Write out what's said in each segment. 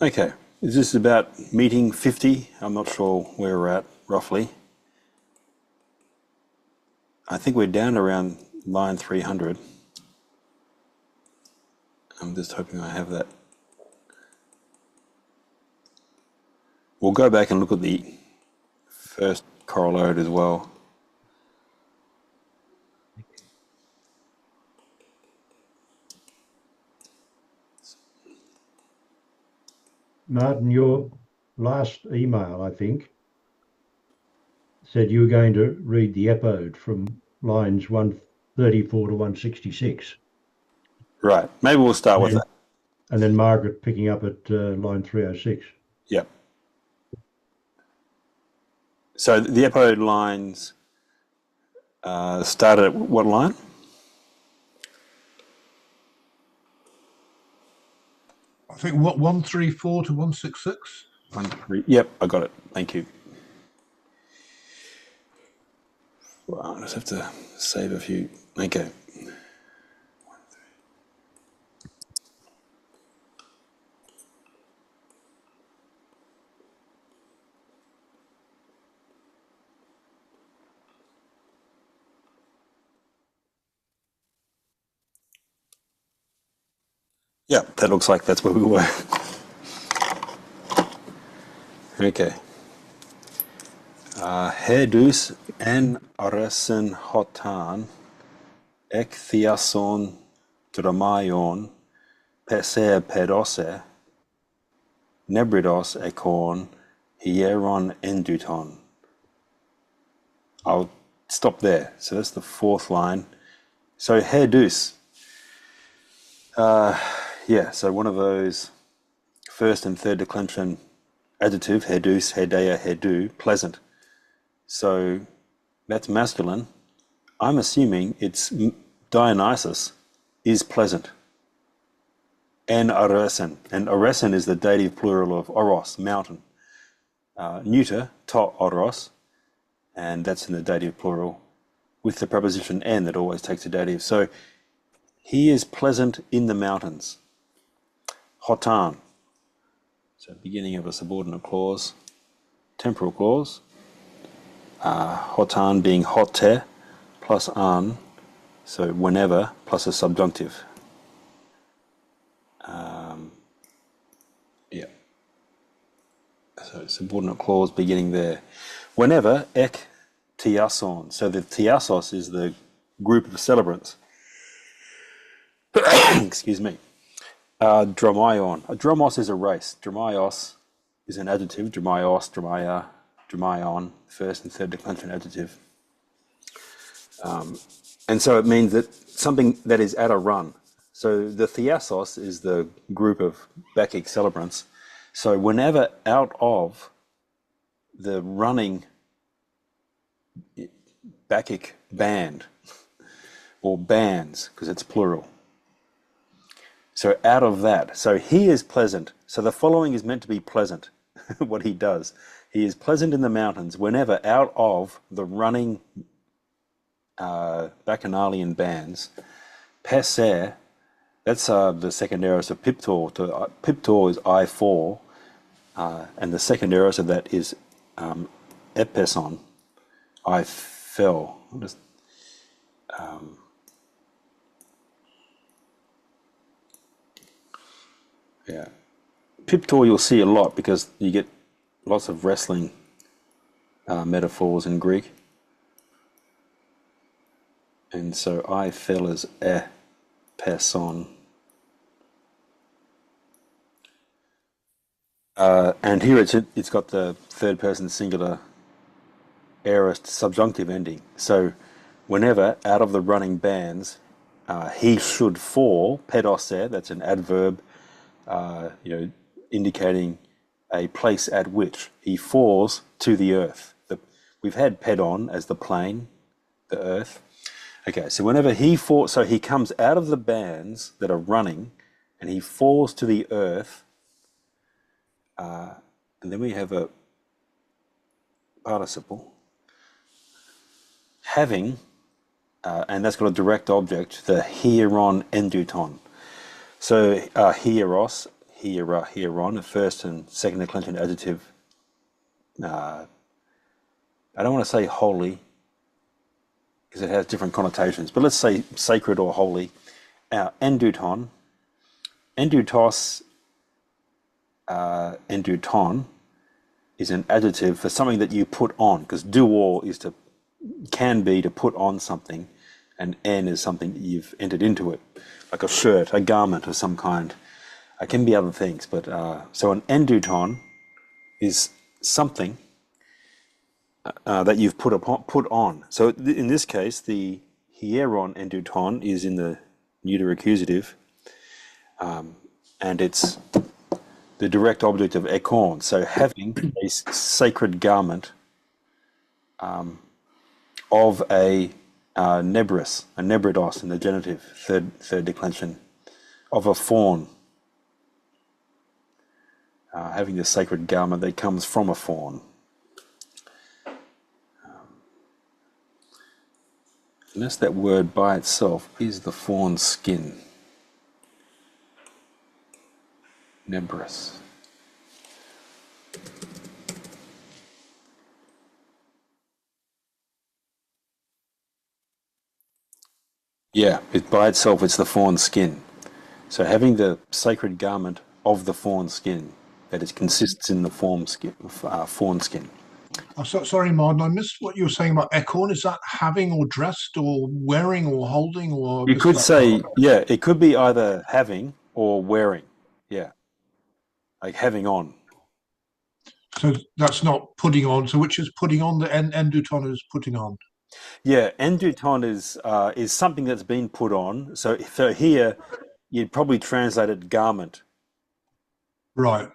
Okay, is this about meeting 50? I'm not sure where we're at, roughly. I think we're down around line 300. I'm just hoping I have that. We'll go back and look at the first corollary as well. Martin, your last email, I think, said you were going to read the epode from lines 134 to 166. Right, maybe we'll start And with then, that. and then Margaret picking up at line 306. Yep. So the epode lines started at what line? I think what 134 to 166. 1, 3. Yep, I got it. Thank you. Well, I just have to save a few. Okay. Yeah, that looks like that's where we were. Okay. Hedus en aresen hotan ek thiason dramaion peser pedose nebridos ekon hieron enduton. I'll stop there. So that's the fourth line. So hedus. Yeah, so one of those first and third declension adjective, hedus, hedea, hedu, pleasant. So that's masculine. I'm assuming it's Dionysus is pleasant. And aresen is the dative plural of oros, mountain. Neuter, to oros, and that's in the dative plural with the preposition en that always takes a dative. So he is pleasant in the mountains. Hotan. So beginning of a subordinate clause, temporal clause. Hotan being hote plus an, so whenever plus a subjunctive. Yeah. So subordinate clause beginning there. Whenever ek tiason. So the tiasos is the group of celebrants. Excuse me. Dromaion. Dromos is a race. Dromaios is an adjective. Dromaios, dromaya, dromaion, first and third declension adjective. And so it means that something that is at a run. So the thiasos is the group of Bacchic celebrants. So whenever out of the running Bacchic band, or bands, because it's plural. So out of that, so he is pleasant. So the following is meant to be pleasant, what he does. He is pleasant in the mountains whenever out of the running Bacchanalian bands, Passer, that's the second aorist of piptor. Piptor is I4, and the second aorist of that is epeson, I fell. Yeah. Piptor you'll see a lot because you get lots of wrestling metaphors in Greek. And so I fell as e person. And here it's got the third person singular aorist subjunctive ending. So whenever out of the running bands he should fall, pedose, that's an adverb, indicating a place at which he falls to the earth. We've had pedon as the plane, the earth. Okay, so whenever he falls, so he comes out of the bands that are running and he falls to the earth, and then we have a participle having, and that's got a direct object, the hieron enduton. So hieros, hieron, a first and second declension adjective. I don't want to say holy because it has different connotations, but let's say sacred or holy. Enduton, endutos, enduton is an adjective for something that you put on, because duor is can be to put on something, and en is something that you've entered into it, like a shirt, a garment of some kind. It can be other things, but so an enduton is something that you've put on. So in this case, the hieron enduton is in the neuter accusative, and it's the direct object of ekon. So having a sacred garment of a nebridos in the genitive, third declension, of a fawn. Having the sacred garment that comes from a fawn. Unless that word by itself is the fawn's skin. Nebris. Yeah, by itself it's the fawn's skin. So having the sacred garment of the fawn skin, that it consists in the fawn skin. Oh, sorry, Martin, I missed what you were saying about ekorn. Is that having or dressed or wearing or holding, or You missed could that say, part? yeah, it could be either having or wearing. Yeah, like having on. So that's not putting on. So which is putting on? The enduton is putting on. Yeah, enduton is something that's been put on. So here you'd probably translate it garment, Right,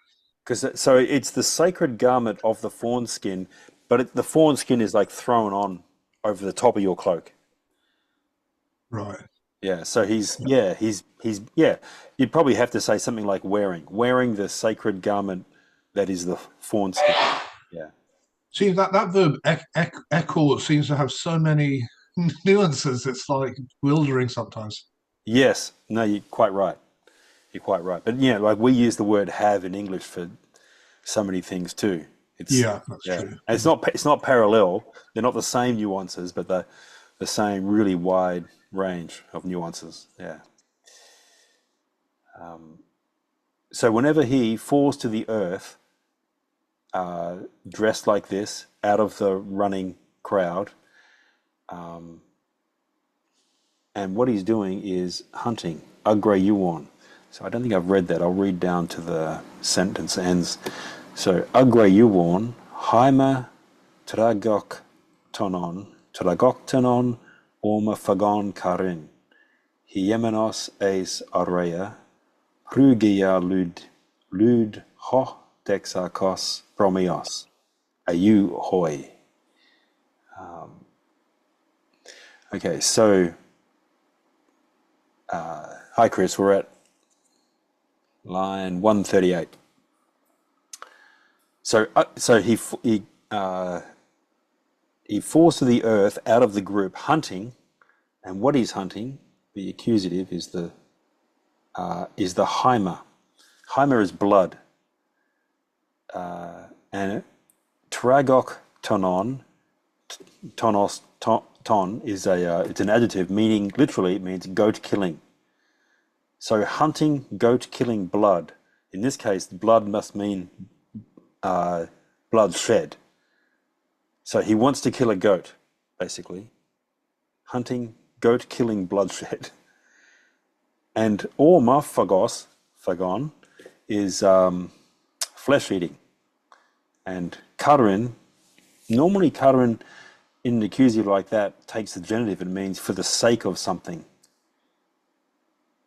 because so it's the sacred garment of the fawn skin, but the fawn skin is like thrown on over the top of your cloak. right. Yeah, so he's you'd probably have to say something like wearing the sacred garment that is the fawn skin. Yeah. See that verb ekor seems to have so many nuances. It's like bewildering sometimes. Yes. No, you're quite right. You're quite right. But yeah, like we use the word have in English for so many things too. It's Yeah, that's yeah, true. and it's not parallel. They're not the same nuances, but the same really wide range of nuances. Yeah. So whenever he falls to the earth, dressed like this, out of the running crowd, and what he's doing is hunting agre yuan. So I don't think I've read that. I'll read down to the sentence ends. So agre yuan, haima tragok tonon, orma fagon karin, hiemenos eis area, prugia lud ho dexarchos bromios, ayu hoi. Okay, so hi Chris, we're at line 138. So he falls to the earth out of the group hunting, and what he's hunting, the accusative, is the hyma. Hyma is blood, and tragok ton is it's an adjective meaning literally it means goat killing. So hunting, goat killing blood. In this case, blood must mean blood shed. So he wants to kill a goat, basically. Hunting, goat killing, bloodshed. And orma fagon, is flesh eating. And karin, normally karin in an accusative like that takes the genitive. It means for the sake of something.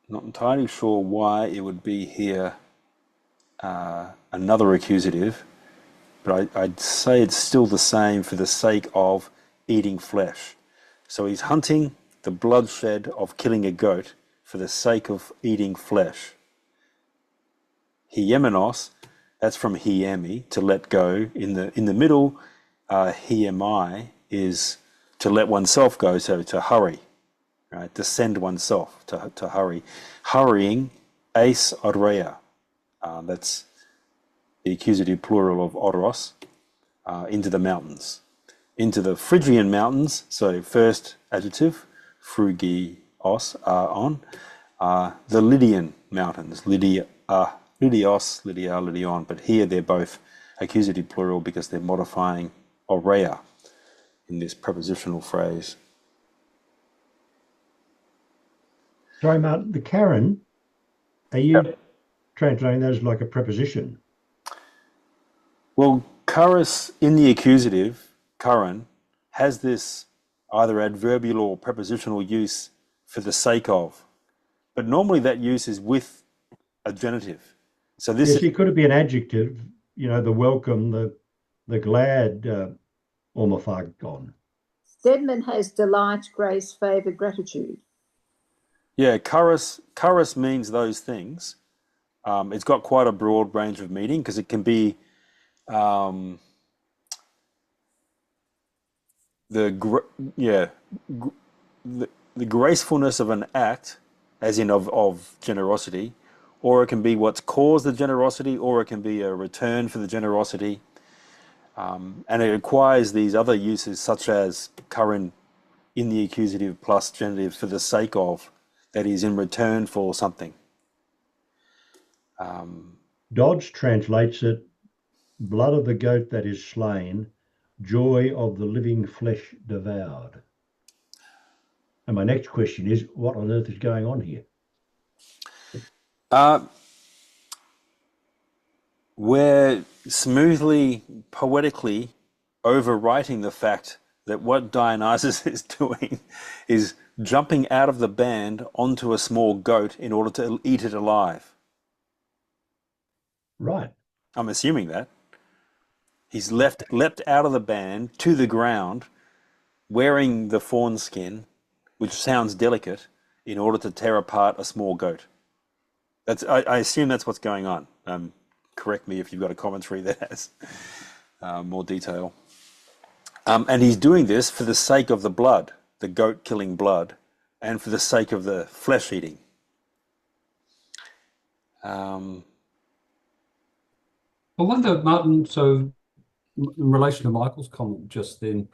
Not entirely sure why it would be here another accusative, but I'd say it's still the same, for the sake of eating flesh. So he's hunting the bloodshed of killing a goat for the sake of eating flesh. Hiemenos, that's from hiemi, to let go. In the middle, hiemai is to let oneself go, so to hurry, right? To send oneself, to hurry. Hurrying, eis aurea. That's the accusative plural of odoros, into the mountains. Into the Phrygian mountains, so first adjective, phrygios, on, the Lydian mountains, Lydios, Lydia, Lydion, but here they're both accusative plural because they're modifying aurea in this prepositional phrase. Sorry, Martin, the Karen, are you translating that as like a preposition? Well, charis in the accusative, charon, has this either adverbial or prepositional use for the sake of, but normally that use is with a genitive. So this Yes, is, it could be an adjective, the welcome, the glad, omophagon. Stedman has delight, grace, favour, gratitude. yeah, charis means those things. It's got quite a broad range of meaning because it can be um, the gracefulness of an act, as in of generosity, or it can be what's caused the generosity, or it can be a return for the generosity. And it acquires these other uses, such as current in the accusative plus genitive for the sake of, that is, in return for something. Dodge translates it, blood of the goat that is slain, joy of the living flesh devoured. And my next question is, what on earth is going on here? We're smoothly, poetically overwriting the fact that what Dionysus is doing is jumping out of the band onto a small goat in order to eat it alive. Right. I'm assuming that. He's leapt out of the band to the ground, wearing the fawn skin, which sounds delicate, in order to tear apart a small goat. I assume that's what's going on. Correct me if you've got a commentary that has more detail. And he's doing this for the sake of the blood, the goat killing blood, and for the sake of the flesh eating. I wonder, Martin, so in relation to Michael's comment just then,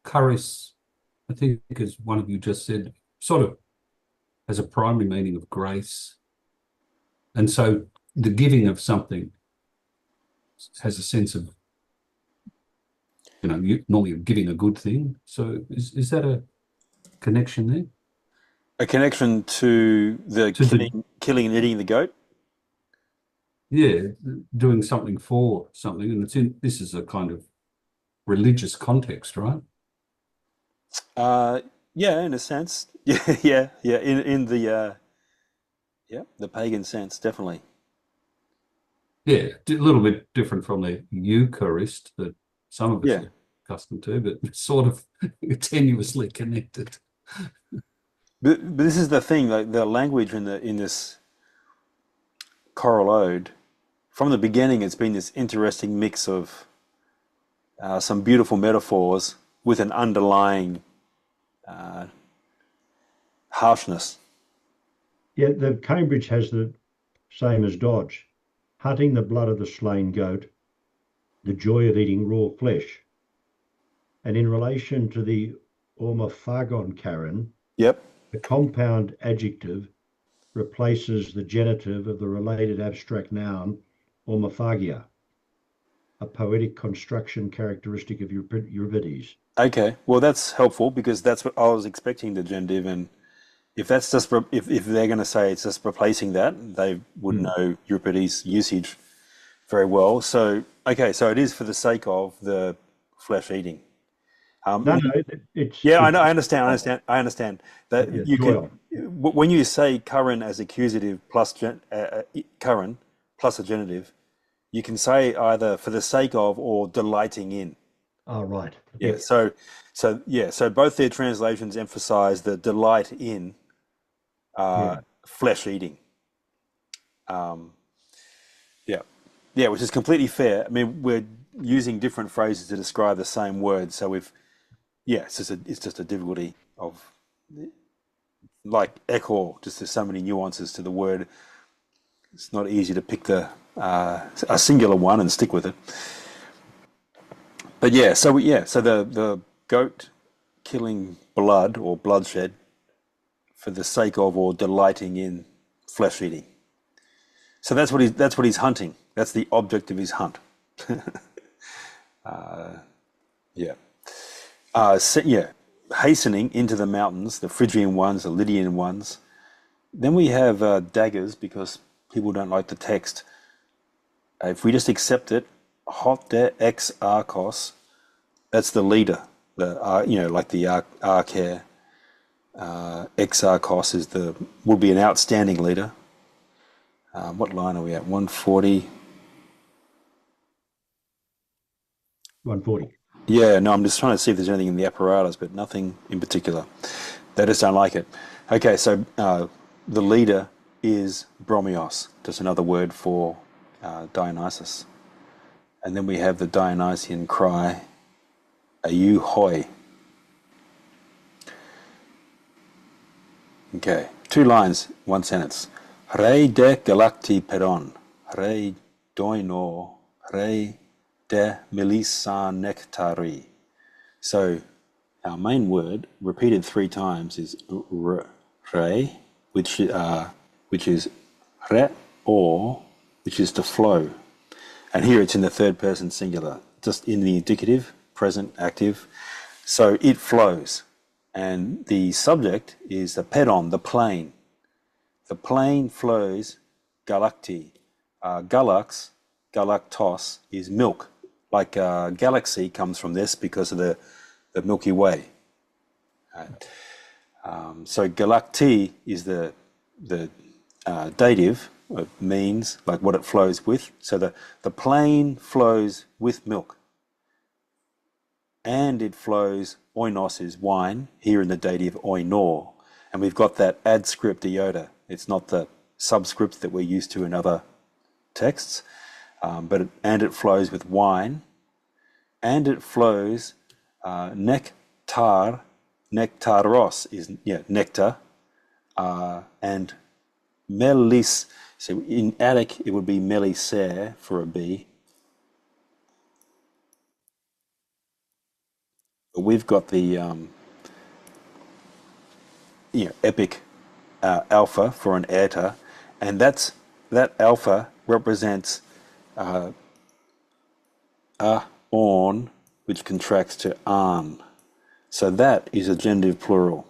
charis, I think, as one of you just said, sort of has a primary meaning of grace. And so the giving of something has a sense of, normally giving a good thing. So is that a connection there? A connection to the killing and eating the goat? Yeah, doing something for something. And this is a kind of religious context, right? Yeah, in a sense. Yeah. In the the pagan sense, definitely. Yeah, a little bit different from the Eucharist that some of us are accustomed to, but sort of tenuously connected. But this is the thing, like the language in this choral ode. From the beginning, it's been this interesting mix of some beautiful metaphors with an underlying harshness. Yeah, the Cambridge has the same as Dodge. Hunting the blood of the slain goat, the joy of eating raw flesh. And in relation to the omophagon, Karen, Yep. the compound adjective replaces the genitive of the related abstract noun omophagia, a poetic construction characteristic of Euripides. Okay, well that's helpful because that's what I was expecting the genitive, and if that's just if they're going to say it's just replacing that, they would know Euripides' usage very well. So okay, so it is for the sake of the flesh eating. No, it's I know. I understand that yeah, you joy. can when you say current as accusative plus current plus a genitive, you can say either for the sake of or delighting in. Oh, right. Yeah. So both their translations emphasize the delight in flesh eating. Which is completely fair. I mean, we're using different phrases to describe the same word, so it's just a difficulty of, like echo, just there's so many nuances to the word. It's not easy to pick a singular one and stick with it. But yeah, so the goat killing blood or bloodshed for the sake of or delighting in flesh eating. So that's what he's hunting. That's the object of his hunt. Hastening into the mountains, the Phrygian ones, the Lydian ones. Then we have daggers, because people don't like the text. If we just accept it, hot de ex archos, that's the leader. Like the archer. Ex archos would be an outstanding leader. What line are we at? 140. 140. Yeah, no, I'm just trying to see if there's anything in the apparatus, but nothing in particular. They just don't like it. Okay, so the leader is Bromios, just another word for Dionysus. And then we have the Dionysian cry, Aiou hoi. Okay, 2 lines, 1 sentence. Re de galacti peron, re doino, re de melissa nectari. So our main word, repeated 3 times, is re, which is re, or which is to flow. And here it's in the 3rd person singular, just in the indicative, present, active. So it flows. And the subject is the pedon, the plain. The plain flows galacti. Galactos is milk. Like galaxy comes from this because of the Milky Way. So galacti is the dative. It means like what it flows with. So the plain flows with milk. And it flows, oinos is wine, here in the dative oinor. And we've got that adscript iota. It's not the subscript that we're used to in other texts. And it flows with wine. And it flows nectar. Nectaros is nectar. And melis, so in Attic it would be melisere for a B. But we've got the epic alpha for an eta, and that alpha represents on, which contracts to an. So that is a genitive plural.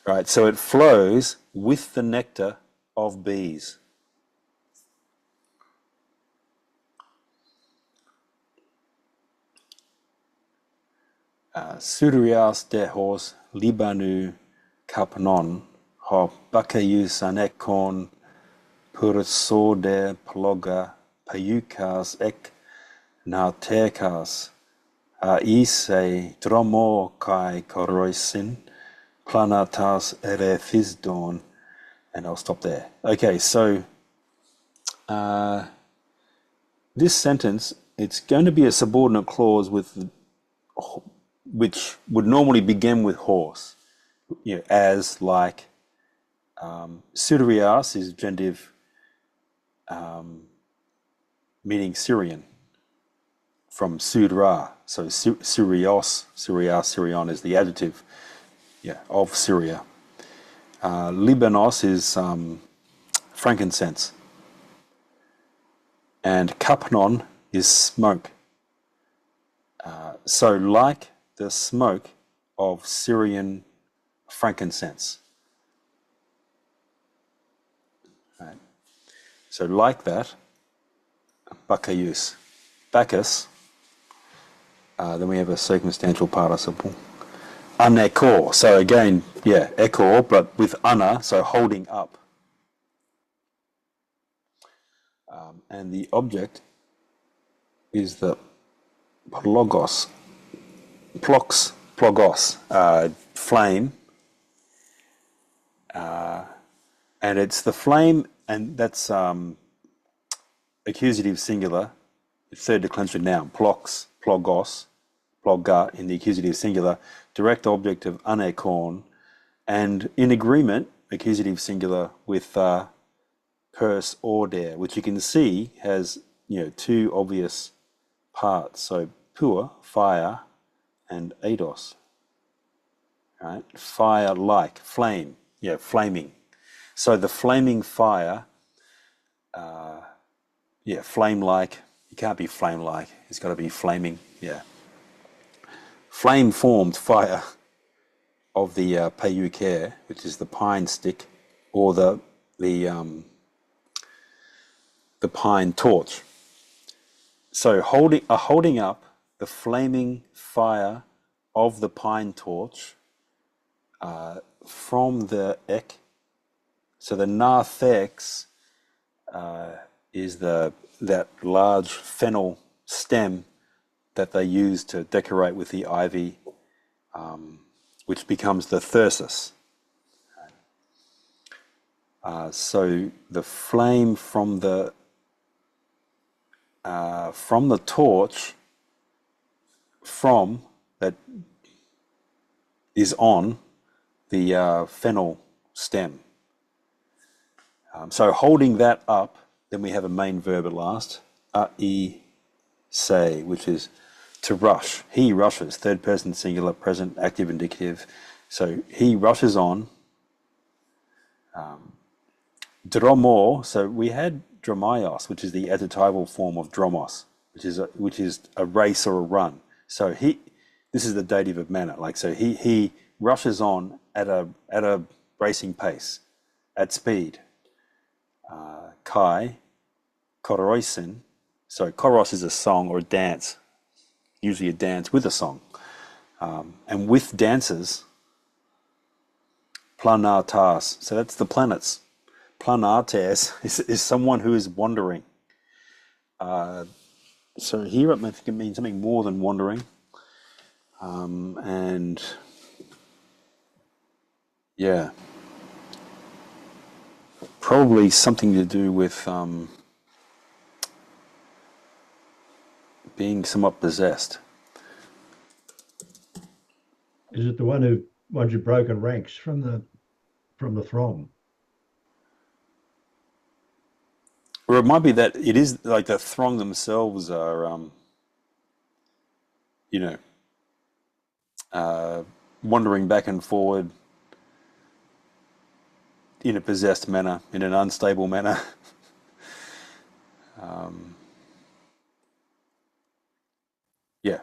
Right, so it flows with the nectar of bees. Surias dehos libanu kapnon ho bakayus anekon pursode ploga payukas ek nautekas ise dromo kai koroisin planatas erethisdon. And I'll stop there. Okay, so this sentence, it's going to be a subordinate clause which would normally begin with horse, as like Surias is genitive, meaning Syrian, from Sudra. So Syrios, Syrion is the adjective, of Syria. Libanos is frankincense, and kapnon is smoke. So like the smoke of Syrian frankincense. Right. So like that, Bacchus. Bacchus, then we have a circumstantial participle. Anekor, so again, ekor, but with ana, so holding up. And the object is the plogos, flame, and it's the flame, and that's accusative singular, 3rd declension noun, plogos, ploga in the accusative singular, direct object of anekorn, and in agreement, accusative singular with purse or dare, which you can see has, two obvious parts. So pur, fire, and eidos, right? Fire like, flame, flaming. So the flaming fire, flame like, it can't be flame like, it's got to be flaming, Flame formed fire of the payuker, which is the pine stick, or the pine torch. So holding up the flaming fire of the pine torch from the ek. So the narthex is that large fennel stem that they use to decorate with the ivy, which becomes the thyrsus. So the flame from the torch that is on the fennel stem. So holding that up, then we have a main verb at last, a say, which is to rush. He rushes, third person singular, present, active, indicative. So he rushes on. Dromo, so we had dromaios, which is the adjectival form of dromos, which is a race or a run. So this is the dative of manner. He rushes on at a racing pace, at speed. Kai, koroisin. So koros is a song or a dance, usually a dance with a song. And with dancers, planatas. So that's the planets. Planates is someone who is wandering. So here I think it means something more than wandering. And probably something to do with being somewhat possessed. Is it the one who's broken ranks from the throng? Or it might be that it is like the throng themselves are, wandering back and forward in a possessed manner, in an unstable manner.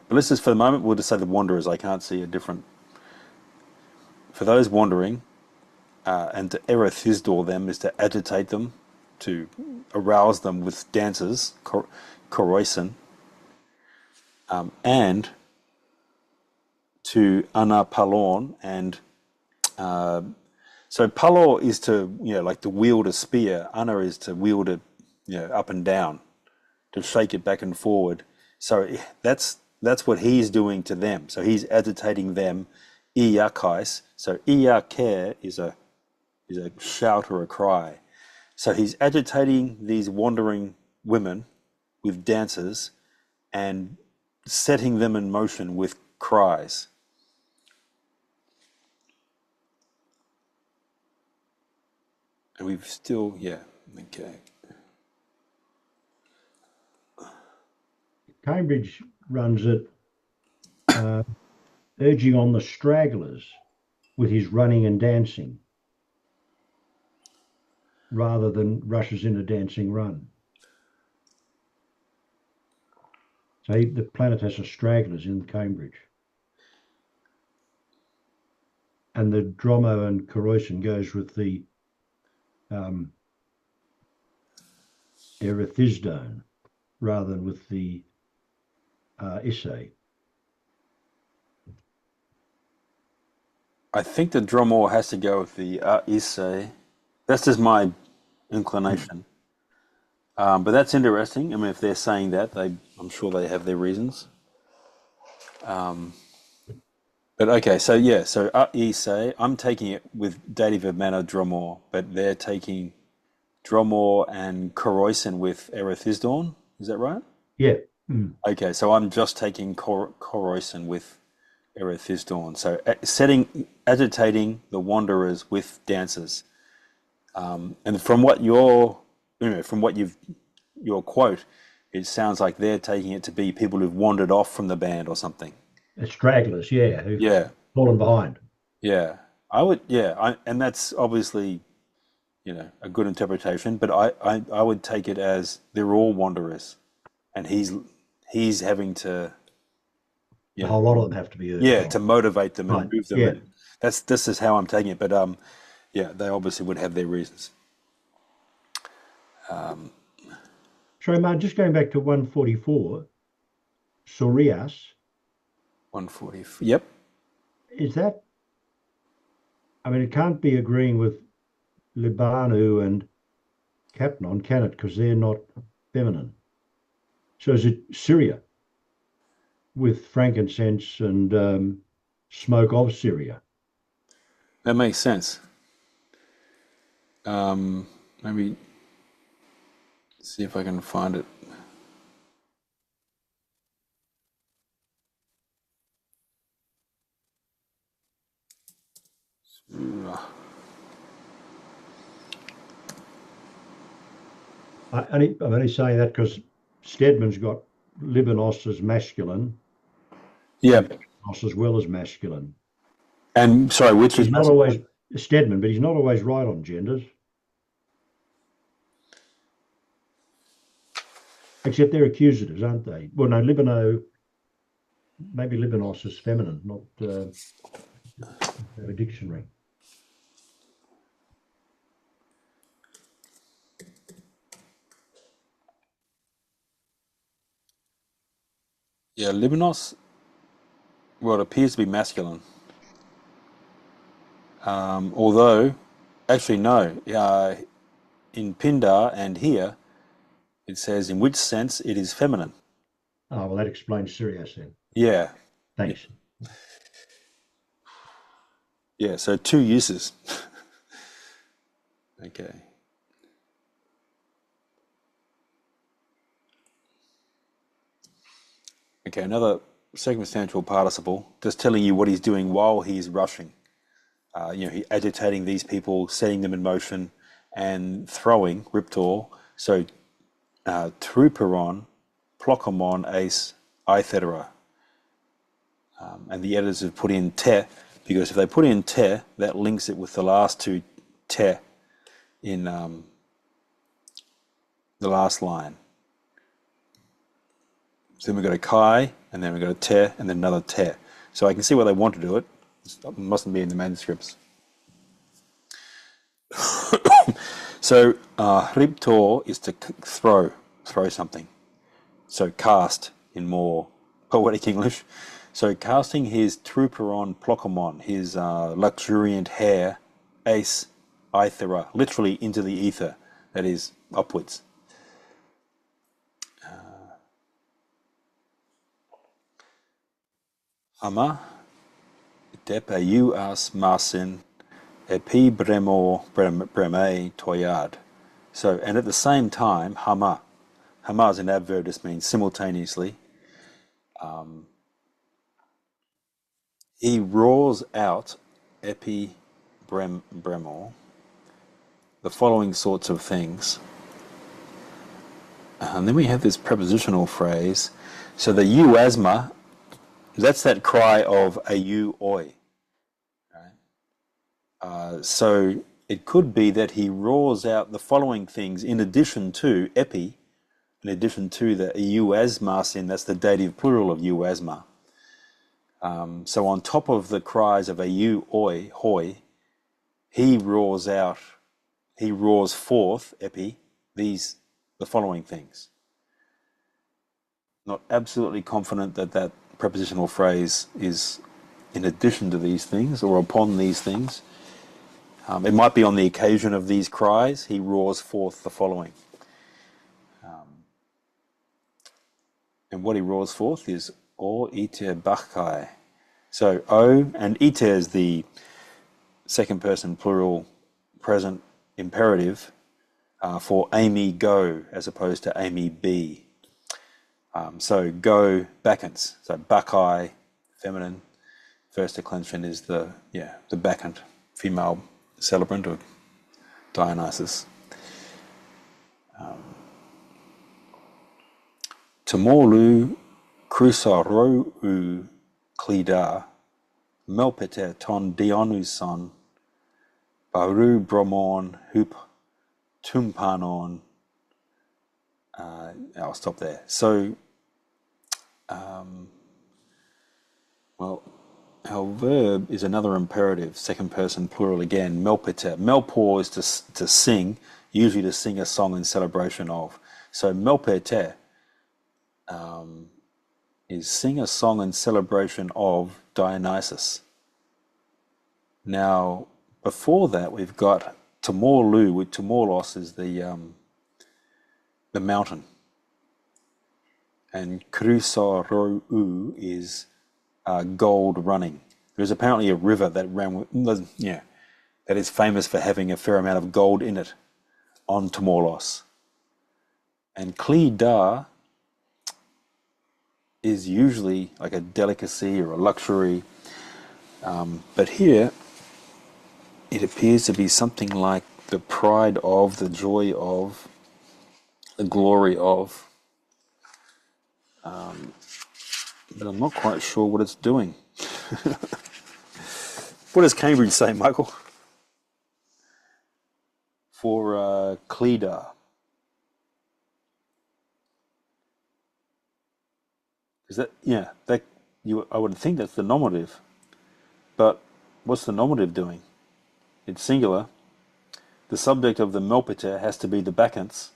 But let's just, for the moment, we'll just say the wanderers. I can't see a different. For those wandering, and to erethisdor them is to agitate them, to arouse them with dances, koroisen, and to anapalon, and so palor is to, like to wield a spear. Ana is to wield it, up and down, to shake it back and forward. So that's what he's doing to them. So he's agitating them. Iyakais. So iyake is a shout or a cry. So he's agitating these wandering women with dances and setting them in motion with cries. And we've still, okay. Cambridge runs it urging on the stragglers with his running and dancing, rather than rushes in a dancing run. So the planet has a stragglers in Cambridge. And the Dromo and Koroisin goes with the erethisdone rather than with the issay. I think the Dromore has to go with the issay. That's just my inclination. But that's interesting. I mean, if they're saying that, I'm sure they have their reasons. But okay, so issay, I'm taking it with dative of manner Dromore, but they're taking Dromore and Koroisin with erethisdorn. Is that right? Yeah. Okay, so I'm just taking Koroisin with erethisdorn. So agitating the wanderers with dances. And from what your quote, it sounds like they're taking it to be people who've wandered off from the band or something. Stragglers, yeah, who've Yeah, fallen behind. yeah. And that's obviously, a good interpretation, but I would take it as they're all wanderers, and he's having to, A whole lot of them have to be urged yeah, on. to motivate them Right. and move them. Yeah. And this is how I'm taking it, but yeah, they obviously would have their reasons. Sorry, Mark, just going back to 144, Sorias, 140. Yep. is that, I mean, it can't be agreeing with Libanu and Capnon, can it? Because they're not feminine. So is it Syria with frankincense and smoke of Syria? That makes sense. Maybe see if I can find it. I'm only saying that because Stedman's got Libanos as masculine, Yeah. Libanos as well as masculine. And sorry, which is He's not always Stedman, but he's not always right on genders. Except they're accusatives, aren't they? Well, no, maybe Libanos is feminine, not have a dictionary. Libanos. Well, it appears to be masculine. Although, actually, no. In Pindar and here, it says in which sense it is feminine. Oh, well, that explains Sirius then. Yeah. Thanks. Yeah, so two uses. Okay. Okay, another circumstantial participle, just telling you what he's doing while he's rushing. He's agitating these people, setting them in motion, and throwing, riptor. So, truperon, plokomon, ace, ithera. And the editors have put in te, because if they put in te, that links it with the last two te in the last line. So then we've got a chi, and then we've got a te, and then another te. So I can see why they want to do it. It mustn't be in the manuscripts. So riptor is to throw something. So cast in more poetic English. So casting his truperon plokomon, his luxuriant hair, ace, ithera, literally into the ether, that is upwards. Hama depeu as masin epi bremo breme toyad. So, and at the same time, hama. Hama is an adverb, just means simultaneously. He roars out epi bremo, the following sorts of things. And then we have this prepositional phrase. So the euasma, that's that cry of a you oi. Right? So it could be that he roars out the following things in addition to epi, in addition to the euasma sin, that's the dative plural of euasma. So on top of the cries of a you oi, hoi, he roars forth, epi, the following things. Not absolutely confident that that prepositional phrase is in addition to these things or upon these things. It might be on the occasion of these cries, he roars forth the following. And what he roars forth is O ite Bacchae. So O and ite is the second person plural present imperative for Amy go as opposed to Amy be. So go Bacchants. So Bacchae, feminine. First declension is the Bacchant, female celebrant or Dionysus. Tamolu crusorou klida melpete ton dionuson baru bromon hup tumpanon. I'll stop there. So, well, our verb is another imperative, second person plural again, melpete. Melpor is to sing, usually to sing a song in celebration of. So melpete is sing a song in celebration of Dionysus. Now, before that, we've got Tamorlu, with Tamoros is the mountain, and Crusorou is gold running. There's apparently a river that ran, that is famous for having a fair amount of gold in it on Tamoros. And Klida is usually like a delicacy or a luxury, but here it appears to be something like the pride of, the joy of, the glory of, but I'm not quite sure what it's doing. What does Cambridge say, Michael, for Klida? Is that, I would think that's the nominative, but what's the nominative doing? It's singular. The subject of the melpite has to be the Bacchants.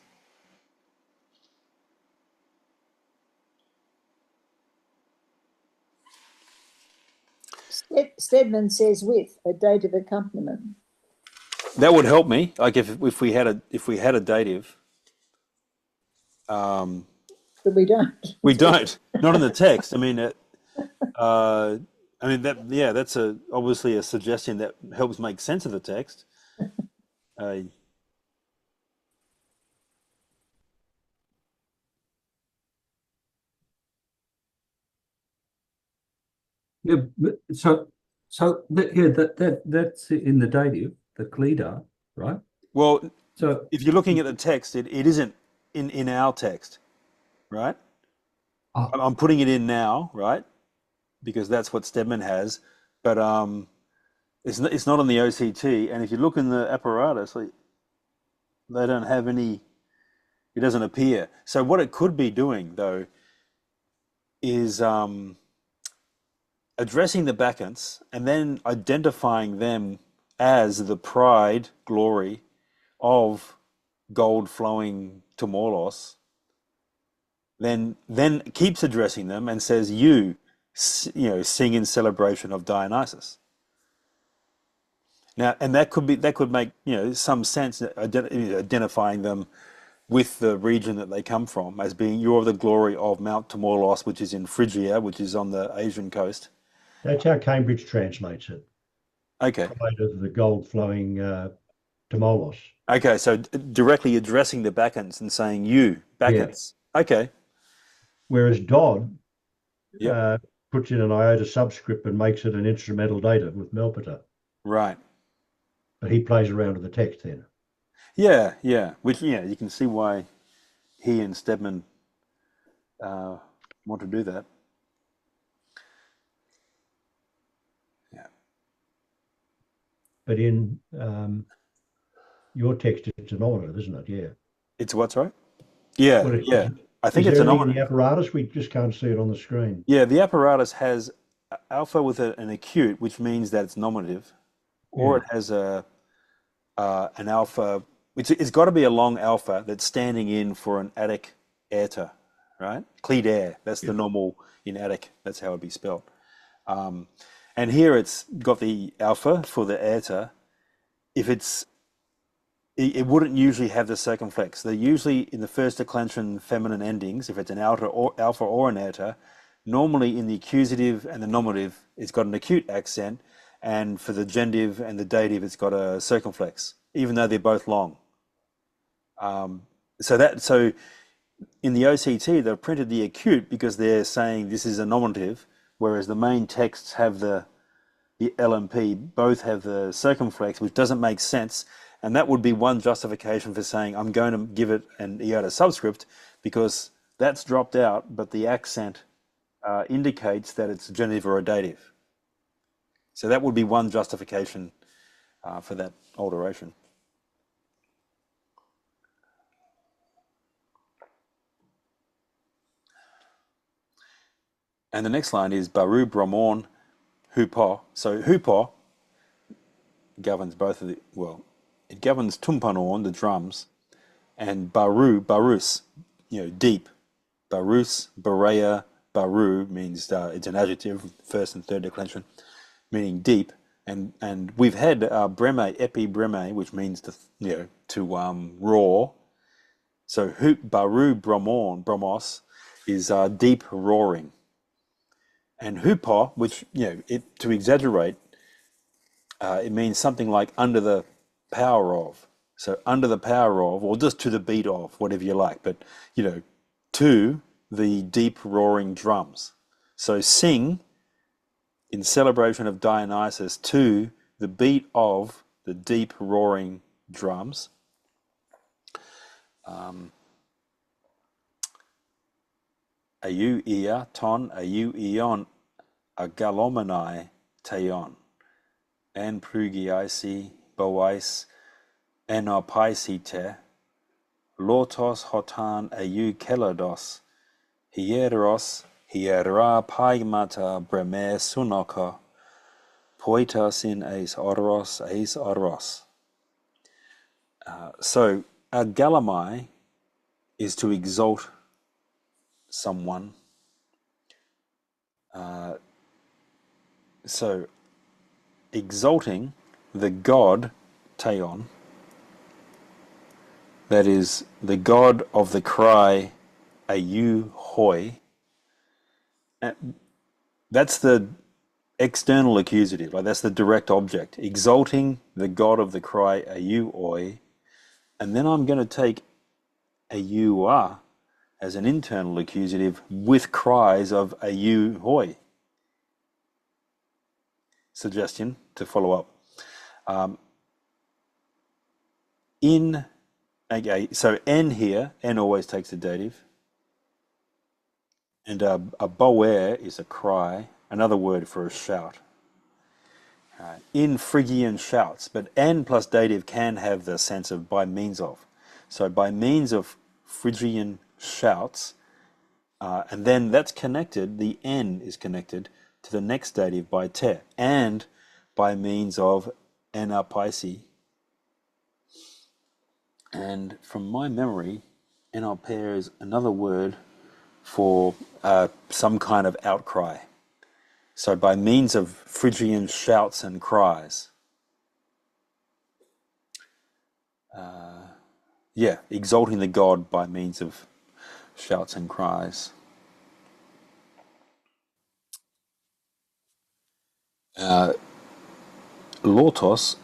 Stedman says with a dative accompaniment. That would help me. Like if we had a dative. But we don't. We don't. Not in the text. I mean, that's obviously a suggestion that helps make sense of the text. Yeah, that's in the dative, the Klida, right? Well, So if you're looking at the text, it isn't in our text, right? I'm putting it in now, right? Because that's what Stedman has, but it's not on the OCT. And if you look in the apparatus, they don't have any. It doesn't appear. So what it could be doing, though, is addressing the Bacchants and then identifying them as the pride, glory of gold flowing Tomolos, then keeps addressing them and says, you sing in celebration of Dionysus. Now, and that could make some sense, identifying them with the region that they come from as being, you're the glory of Mount Tmolus, which is in Phrygia, which is on the Asian coast. That's how Cambridge translates it. Okay. Pride of the gold flowing Tmolos. Okay, so directly addressing the Bacchants and saying, you, Bacchants. Yeah. Okay. Whereas Dodd puts in an iota subscript and makes it an instrumental dative with melpite. Right. But he plays around with the text then. Yeah. Which, you can see why he and Stedman want to do that. Yeah. But in your text, it's a nominative, isn't it? Yeah. It's what, sorry? Yeah, yeah. I think it's a nominative. In the apparatus, we just can't see it on the screen. Yeah, the apparatus has alpha with an acute, which means that it's nominative, or it has an alpha. It's got to be a long alpha that's standing in for an Attic aorta, right? Cleed air. That's the normal in Attic. That's how it'd be spelled. And here it's got the alpha for the aorta. It wouldn't usually have the circumflex. They're usually in the first declension feminine endings. If it's an alpha or an aorta, normally in the accusative and the nominative, it's got an acute accent, and for the gendive and the dative, it's got a circumflex, even though they're both long. So in the OCT, they've printed the acute because they're saying this is a nominative, whereas the main texts have the LMP both have the circumflex, which doesn't make sense. And that would be one justification for saying I'm going to give it an iota subscript, because that's dropped out, but the accent indicates that it's a genitive or a dative. So that would be one justification for that alteration. And the next line is Baru Brahmon Hupo. So Hupo governs both of the, well, it governs Tumpanorn, the drums, and Baru, Barus, deep. Barus, Bareya, Baru means it's an adjective, first and third declension, meaning deep. And we've had breme, epi breme, which means to roar. So Baru Brahmon, Brahmos, is deep roaring. And hupo, which, to exaggerate, it means something like under the power of. So under the power of, or just to the beat of, whatever you like. But, to the deep roaring drums. So sing in celebration of Dionysus to the beat of the deep roaring drums. Ayu ia ton, ayu ion, agalomanai teon, en prugiaisi boais, enopaisi te, lotos hotan ayu kelados, hieros, hiera paigmata breme sunoko, poitas in eis oros. So, agalamai is to exalt someone. So, exalting the god Theon, that is the god of the cry Ayu Hoi. That's the external accusative, like that's the direct object. Exalting the god of the cry Ayu Oi. And then I'm going to take Ayua as an internal accusative with cries of Ayu Hoi. Suggestion to follow up. So N here, N always takes the dative. And a boer is a cry, another word for a shout. In Phrygian shouts, but N plus dative can have the sense of by means of. So by means of Phrygian shouts, and then that's connected, the N is connected to the next dative by te, and by means of anapaisi. And from my memory, enalpair is another word for some kind of outcry. So by means of Phrygian shouts and cries. Exalting the god by means of shouts and cries. Lortos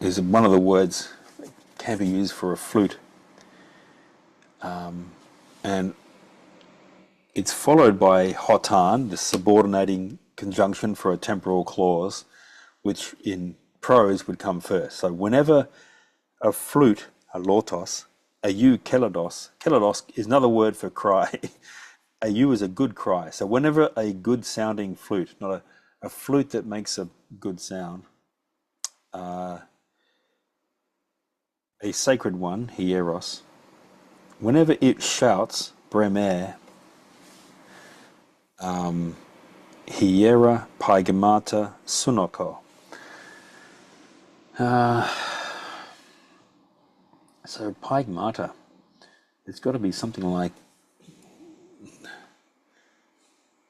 is one of the words that can be used for a flute. And it's followed by hotan, the subordinating conjunction for a temporal clause, which in prose would come first. So whenever a flute, a lortos, a kelados is another word for cry. A is a good cry. So whenever a good sounding flute, not a flute that makes a good sound, a sacred one, hieros, whenever it shouts, bremer, hiera paigamata sunoko. So paigmata, it's got to be something like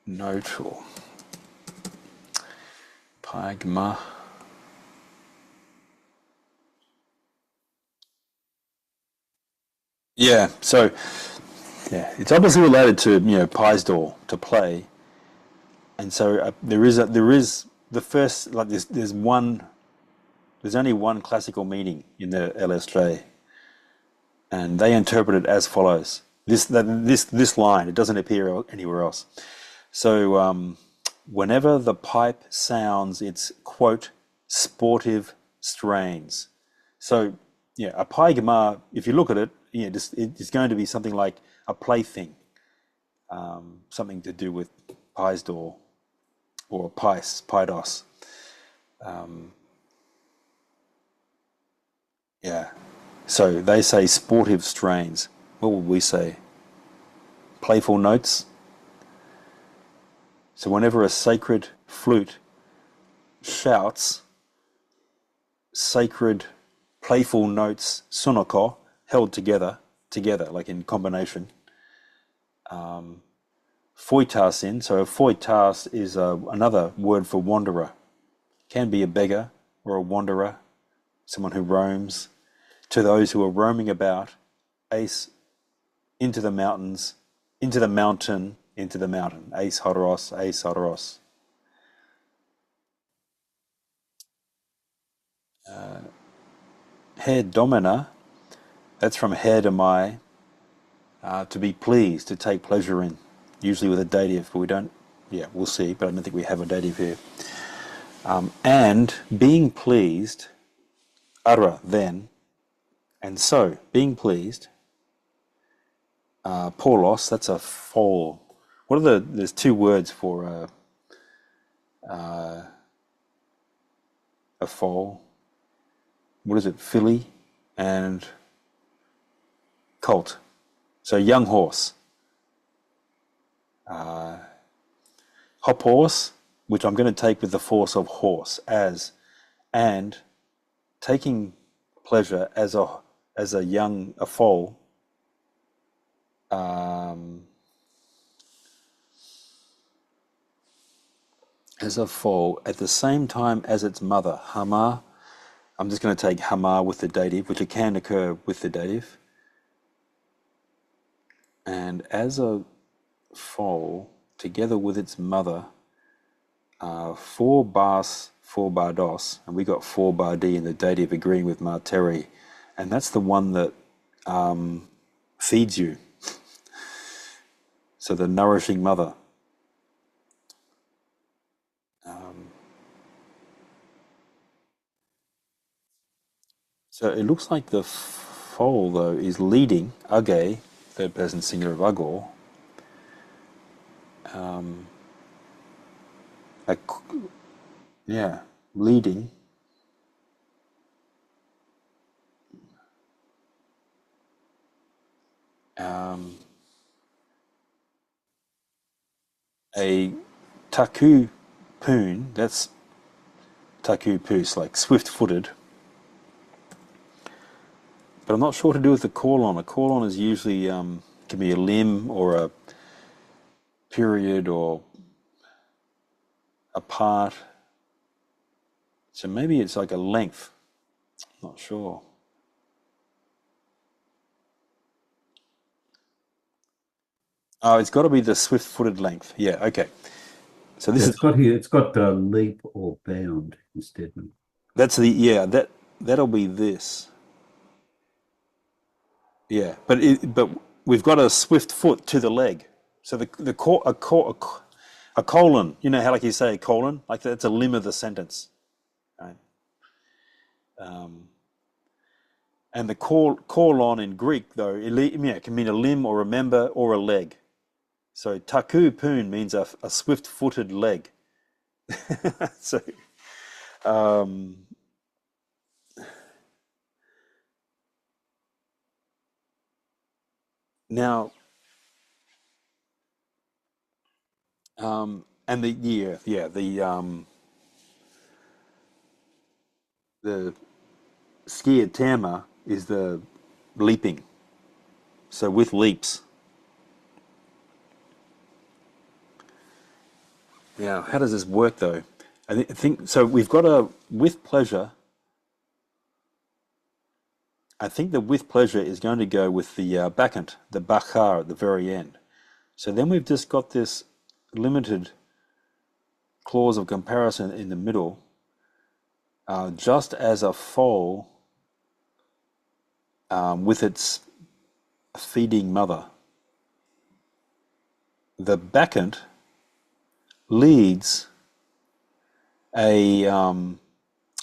note or paigma. Yeah, so it's obviously related to Paisdor, to play, and so there is the first, like there's only one classical meaning in the LSJ, and they interpret it as follows. This line, it doesn't appear anywhere else. So whenever the pipe sounds its quote sportive strains, So, yeah, a paigama, if you look at it, it's going to be something like a plaything, something to do with paisdor or paidos. Yeah. So they say sportive strains. What would we say? Playful notes. So whenever a sacred flute shouts sacred playful notes, sonoko, held together, like in combination. Foitasin, so foitas is another word for wanderer. Can be a beggar or a wanderer, someone who roams. To those who are roaming about, ace into the mountains, into the mountain, ace hodoros. Hair domina, that's from hair domai, to be pleased, to take pleasure in, usually with a dative, but we don't, we'll see, but I don't think we have a dative here. And being pleased, ara, then, and so, being pleased, polos, that's a foal. There's two words for a foal. What is it? Filly and colt. So young horse. Hop horse, which I'm going to take with the force of horse, and taking pleasure as a foal. As a foal at the same time as its mother, hama. I'm just going to take hama with the dative, which it can occur with the dative. And as a foal, together with its mother, 4 bas, 4 bardos, and we got 4 bardi in the dative agreeing with marteri, and that's the one that feeds you. So the nourishing mother. So it looks like the foal, though, is leading, age, third person singular of agor, leading a taku poon, that's taku poos, like swift-footed. But I'm not sure what to do with the colon. A colon is usually, can be a limb or a period or a part. So maybe it's like a length. Not sure. Oh, it's got to be the swift-footed length. Yeah, okay. So this It's got here. It's got leap or bound instead. That's that'll be this. Yeah, but we've got a swift foot to the leg. So a colon. You know how like you say a colon, like that's a limb of the sentence, right? And the colon in Greek though, it can mean a limb or a member or a leg. So taku poon means a swift-footed leg. So. Now, and the skier tama is the leaping. So with leaps. Now, how does this work though? I think so. We've got a with pleasure. I think the with pleasure is going to go with the bacchant, the bachar at the very end. So then we've just got this limited clause of comparison in the middle. Just as a foal with its feeding mother, the bacchant leads a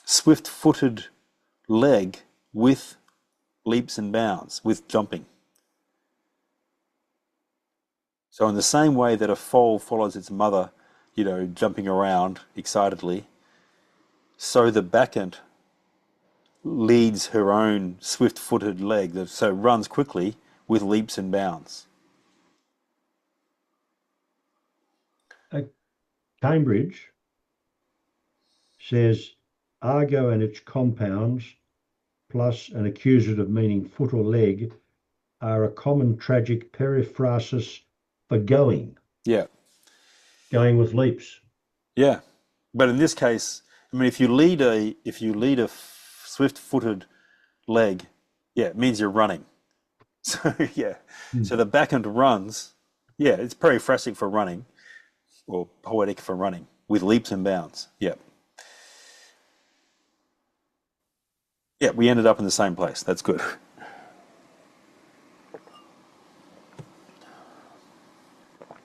swift-footed leg with leaps and bounds, with jumping. So in the same way that a foal follows its mother, jumping around excitedly, so the Bacchant leads her own swift-footed leg, so runs quickly with leaps and bounds. Cambridge says argo and its compounds, plus an accusative meaning foot or leg, are a common tragic periphrasis for going Yeah, with leaps. yeah. But in this case, I mean, if you lead a swift-footed leg, yeah, it means you're running. So yeah, so the Bacchant runs. Yeah, it's periphrastic for running, or poetic for running, with leaps and bounds. Yeah. Yeah, we ended up in the same place. That's good.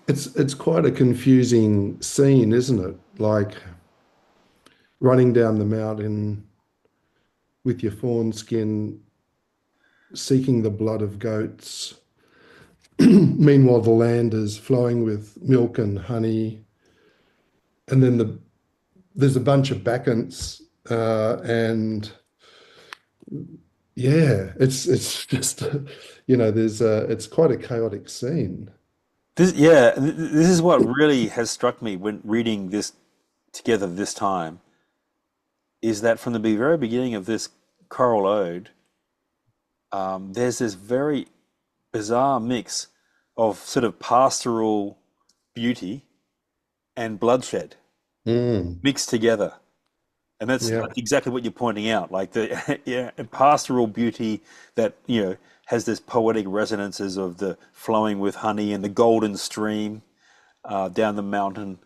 It's quite a confusing scene, isn't it? Like running down the mountain with your fawn skin, seeking the blood of goats. Meanwhile, the land is flowing with milk and honey, and then there's a bunch of Bacchants, and yeah, it's just it's quite a chaotic scene. This is what really has struck me when reading this together this time, is that from the very beginning of this choral ode, there's this very bizarre mix of sort of pastoral beauty and bloodshed Mm, mixed together. And that's yeah. like exactly what you're pointing out, like the yeah, pastoral beauty that, has this poetic resonances of the flowing with honey and the golden stream down the mountain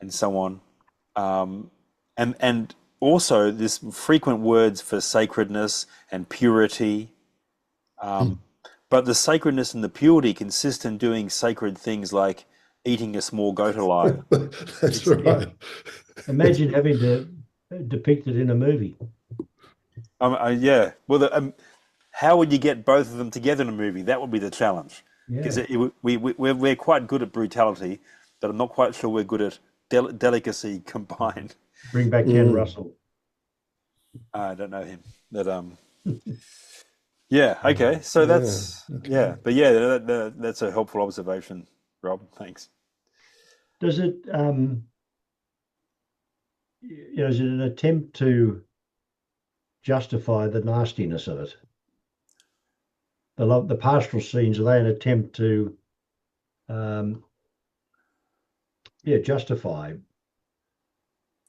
and so on. And also this frequent words for sacredness and purity. But the sacredness and the purity consist in doing sacred things like eating a small goat alive. That's It's, yeah, right. Imagine having to depict it in a movie. yeah. Well, how would you get both of them together in a movie? That would be the challenge. Because Yeah. we're quite good at brutality, but I'm not quite sure we're good at delicacy combined. Bring back Ken Mm, Russell. I don't know him. But yeah, okay. So yeah. yeah, Okay. but yeah, that's a helpful observation, Rob. Thanks. Does it is it an attempt to justify the nastiness of it? The pastoral scenes, are they an attempt to um justify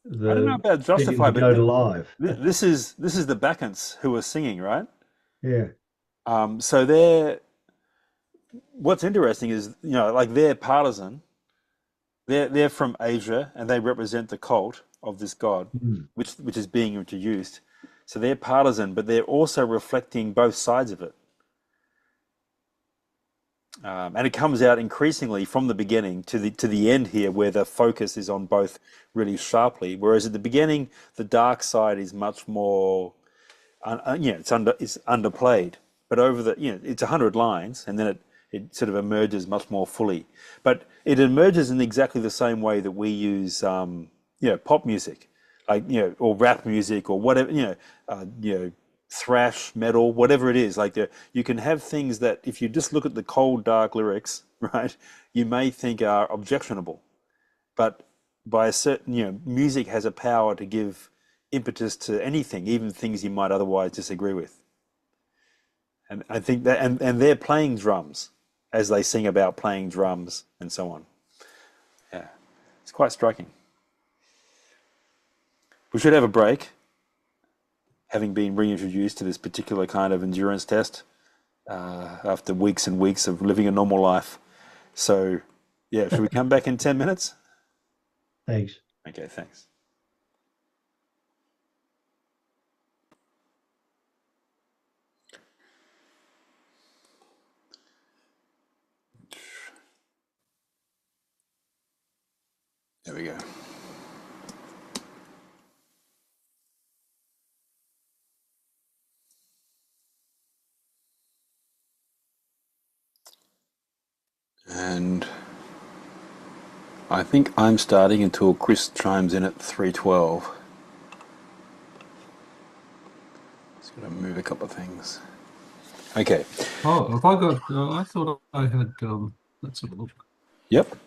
I don't know the about eating justify, the but goat alive? this is the Bacchants who are singing, right? Yeah. So what's interesting is, like they're partisan. They're from Asia and they represent the cult of this god, Mm. which is being introduced. So they're partisan, but they're also reflecting both sides of it. And it comes out increasingly from the beginning to the end here, where the focus is on both really sharply. Whereas at the beginning, the dark side is much more, it's underplayed. But over it's 100 lines, and then it sort of emerges much more fully. But it emerges in exactly the same way that we use, pop music, like or rap music or whatever, thrash metal, whatever it is. Like you can have things that, if you just look at the cold, dark lyrics, right, you may think are objectionable, but by a certain, music has a power to give impetus to anything, even things you might otherwise disagree with. And I think that, and they're playing drums as they sing about playing drums and so on. Yeah, it's quite striking. We should have a break, having been reintroduced to this particular kind of endurance test after weeks and weeks of living a normal life. So, yeah, should we come back in 10 minutes? Thanks. Okay, thanks. There we go. And I think I'm starting until Chris chimes in at 3:12. Just going to move a couple of things. Okay. Oh, have I got? I thought I had. Let's have a look. Yep.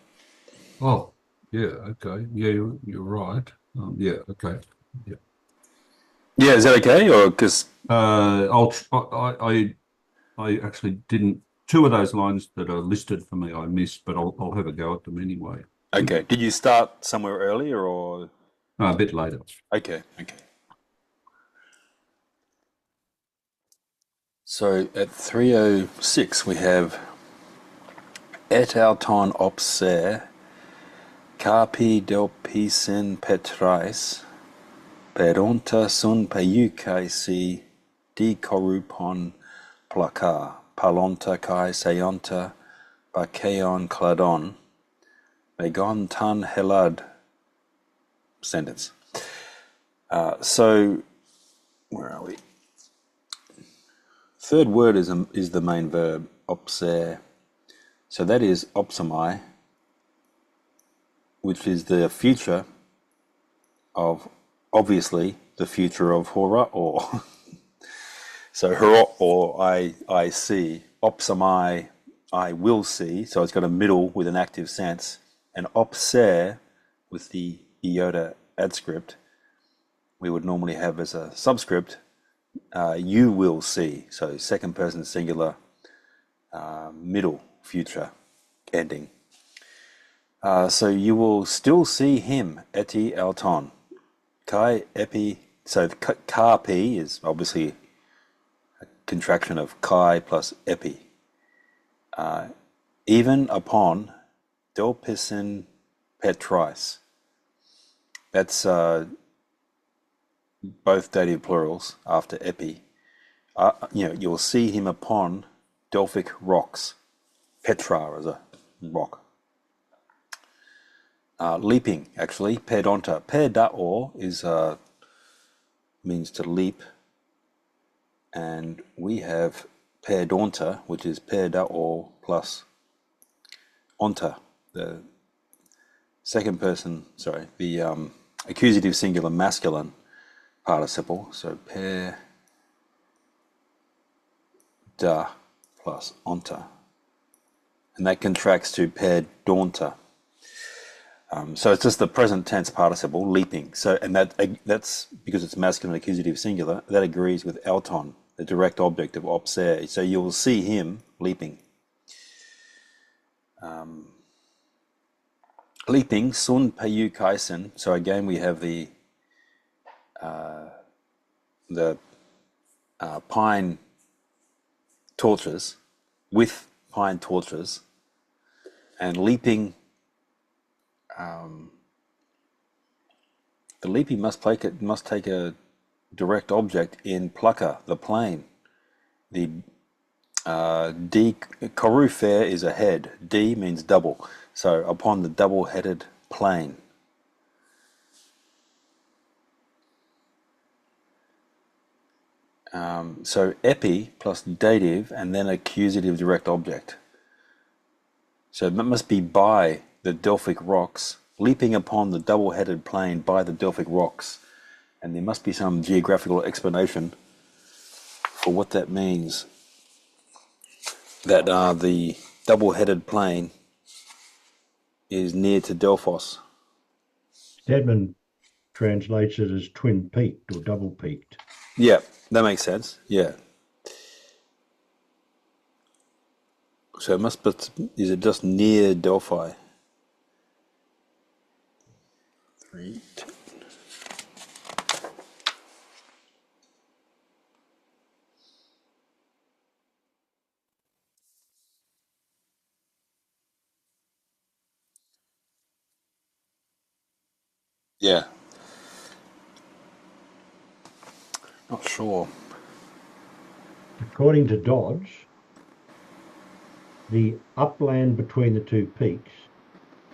Oh, yeah. Okay. Yeah, you're right. Yeah. Okay. Yeah. Yeah, is that okay? Or because I actually didn't. Two of those lines that are listed for me, I missed, but I'll have a go at them anyway. okay, did you start somewhere earlier or A bit later. okay? So at 3:06 we have et auton obser carpi delpisen petrais peronta sun peucae di corrupon placar palonta kai seonta Bacchaeon cladon megon tan helad sentence. So where are we? Third word is the main verb, opser. So that is opsomai, which is the future of, obviously, the future of hora or. So hora or I see, opsomai, I will see. So it's got a middle with an active sense, and opser with the iota adscript we would normally have as a subscript. You will see. So second person singular, middle future ending. So you will still see him, eti auton. Kai epi, so carpi is obviously a contraction of kai plus epi. Even upon delpisin petrais. That's both dative plurals after epi. You'll see him upon Delphic rocks. Petra is a rock. Leaping, actually, pedonta. Pedao is means to leap, and we have pedonta, which is pedao plus onta, the second person. Sorry, the accusative singular masculine participle. So per da plus onta, and that contracts to per daunta. So it's just the present tense participle, leaping. So, and that's because it's masculine accusative singular. That agrees with auton, the direct object of obser. So you will see him leaping. Leaping sun payu kaisen. So again, we have the pine torches with pine torches, and leaping. The leaping must take a direct object in plucker, the plane. The D corufer is a head. D means double. So upon the double-headed plane. So epi plus dative and then accusative direct object. So it must be by the Delphic rocks, leaping upon the double-headed plane by the Delphic rocks. And there must be some geographical explanation for what that means. That the double-headed plane is near to Delphos. Stedman translates it as twin-peaked or double-peaked. Yeah, that makes sense. Yeah. So it must, but is it just near Delphi? 3, 2. Yeah. Not sure. According to Dodge, the upland between the two peaks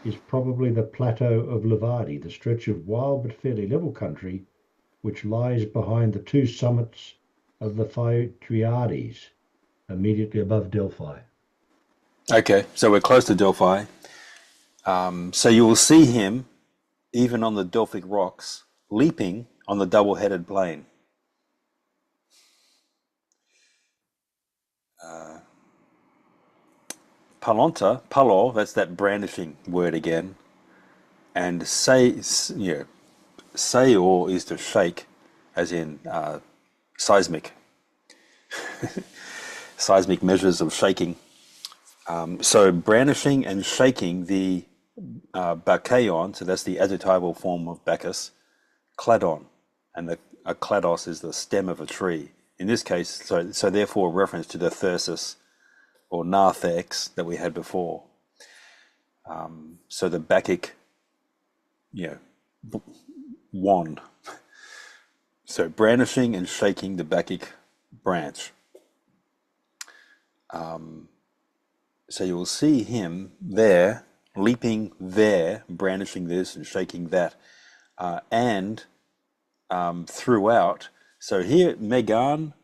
is probably the plateau of Levadi, the stretch of wild but fairly level country which lies behind the two summits of the Phytriades, immediately above Delphi. Okay, so we're close to Delphi. So you will see him, even on the Delphic rocks, leaping on the double-headed plane. Palonta, palo, that's that brandishing word again. And seor is to shake, as in seismic. Seismic measures of shaking. So brandishing and shaking the Bacchaeon, so that's the adjectival form of Bacchus, cladon, and a clados is the stem of a tree. In this case, so therefore a reference to the thyrsus or narthex that we had before. So the Bacchic, wand. So brandishing and shaking the Bacchic branch. So you will see him there, leaping there, brandishing this and shaking that, and throughout. So here, Megan,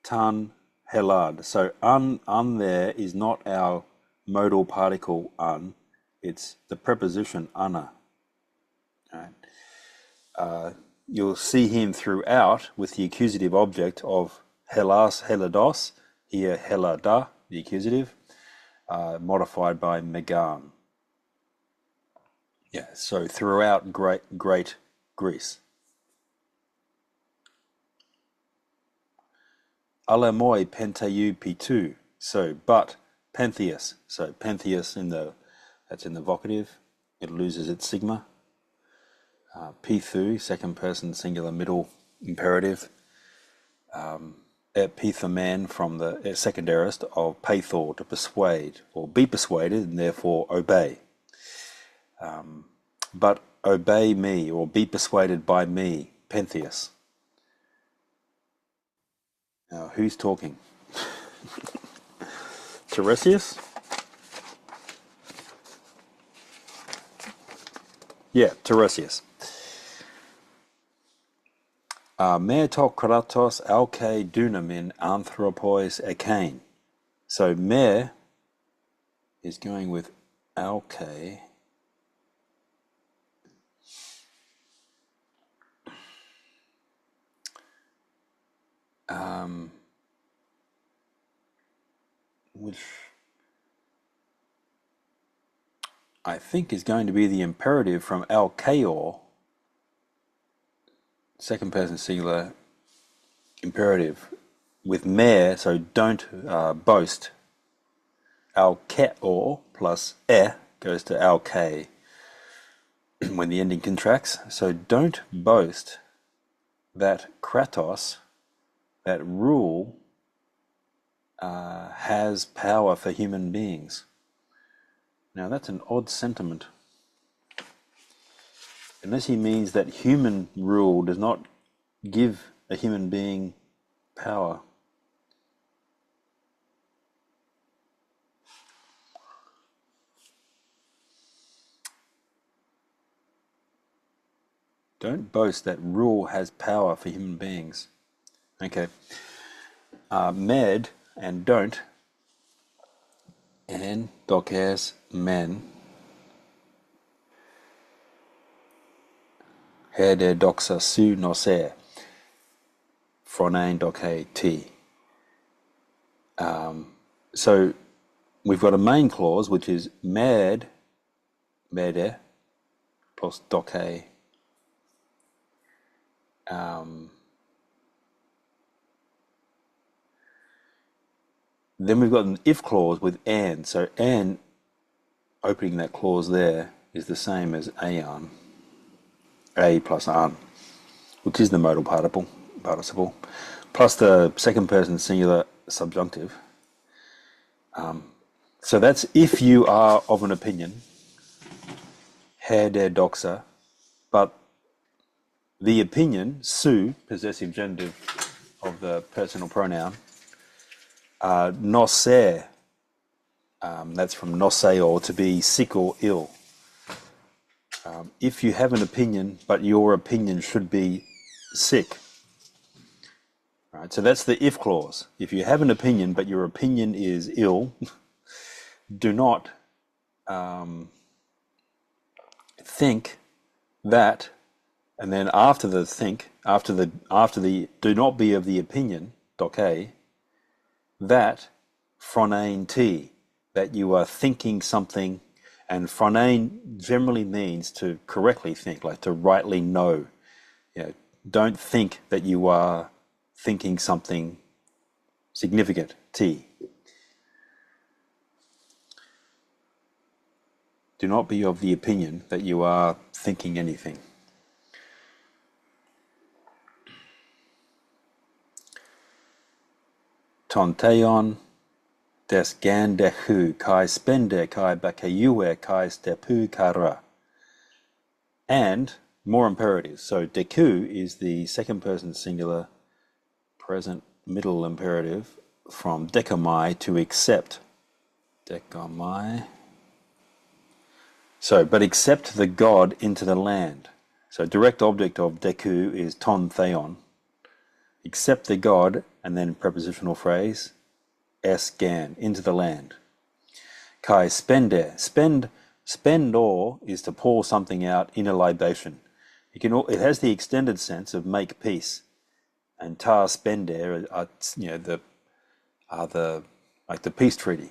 Tan, Helad. So un there is not our modal particle un, it's the preposition ana. Right? You'll see him throughout with the accusative object of Helas, Helados, here Helada, the accusative, modified by Megan. Yeah, so throughout great Greece. Alamoi penteu pitu. So, but Pentheus. So Pentheus that's in the vocative. It loses its sigma. Pithu, second person singular middle imperative. Epithaman from the second aorist of pathor, to persuade or be persuaded and therefore obey. But obey me or be persuaded by me, Pentheus. Now, who's talking? Tiresias? Yeah, Tiresias. Me to kratos alke dunamin anthropois ekain. So me is going with alke. Which I think is going to be the imperative from alkeor, second person singular imperative, with me, so don't boast. Alkeor plus goes to alke when the ending contracts. So don't boast that kratos, that rule, has power for human beings. Now that's an odd sentiment. Unless he means that human rule does not give a human being power. Don't boast that rule has power for human beings. Okay. Med and don't, and dokes men, hede doxa su noser, phronein doke t. So we've got a main clause which is mede plus doke. Then we've got an if clause with and. So and, opening that clause there, is the same as aon, a plus an, which is the modal participle, plus the second person singular subjunctive. So that's if you are of an opinion, her der doxa, but the opinion, su, possessive genitive of the personal pronoun, noser, that's from noseor, to be sick or ill. If you have an opinion, but your opinion should be sick. Right, so that's the if clause. If you have an opinion, but your opinion is ill, do not think that, and then after the think, after the do not be of the opinion, doke, that phronein t, that you are thinking something, and phronein generally means to correctly think, like to rightly know. Don't think that you are thinking something significant, t. Do not be of the opinion that you are thinking anything. Ton theon des gan dehu kai spende kai bakayue kai stepu kara. And more imperatives. So deku is the second person singular present middle imperative from dekamai, to accept. Dekamai. So, but accept the god into the land. So direct object of deku is ton theon. Accept the god, and then prepositional phrase, es gan, into the land. Kai spende, spend or is to pour something out in a libation. It has the extended sense of make peace, and tar spender are like the peace treaty.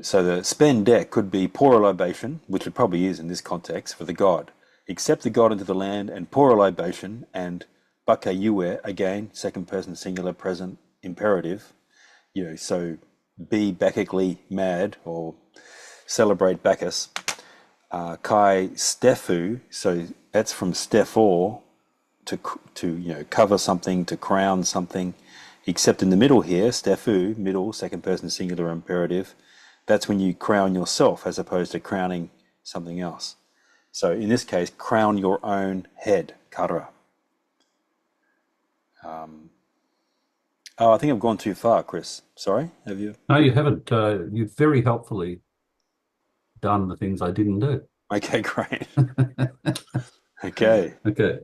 So the spende could be pour a libation, which it probably is in this context, for the god. Accept the god into the land and pour a libation, and bakayue, again, second person singular present imperative. So be Baccically mad or celebrate Bacchus. Kai stefu, so that's from stefor, to cover something, to crown something. Except in the middle here, stefu, middle, second person singular imperative. That's when you crown yourself as opposed to crowning something else. So in this case, crown your own head, kara. I think I've gone too far, Chris. Sorry, have you? No, you haven't. You've very helpfully done the things I didn't do. Okay, great. Okay. Okay.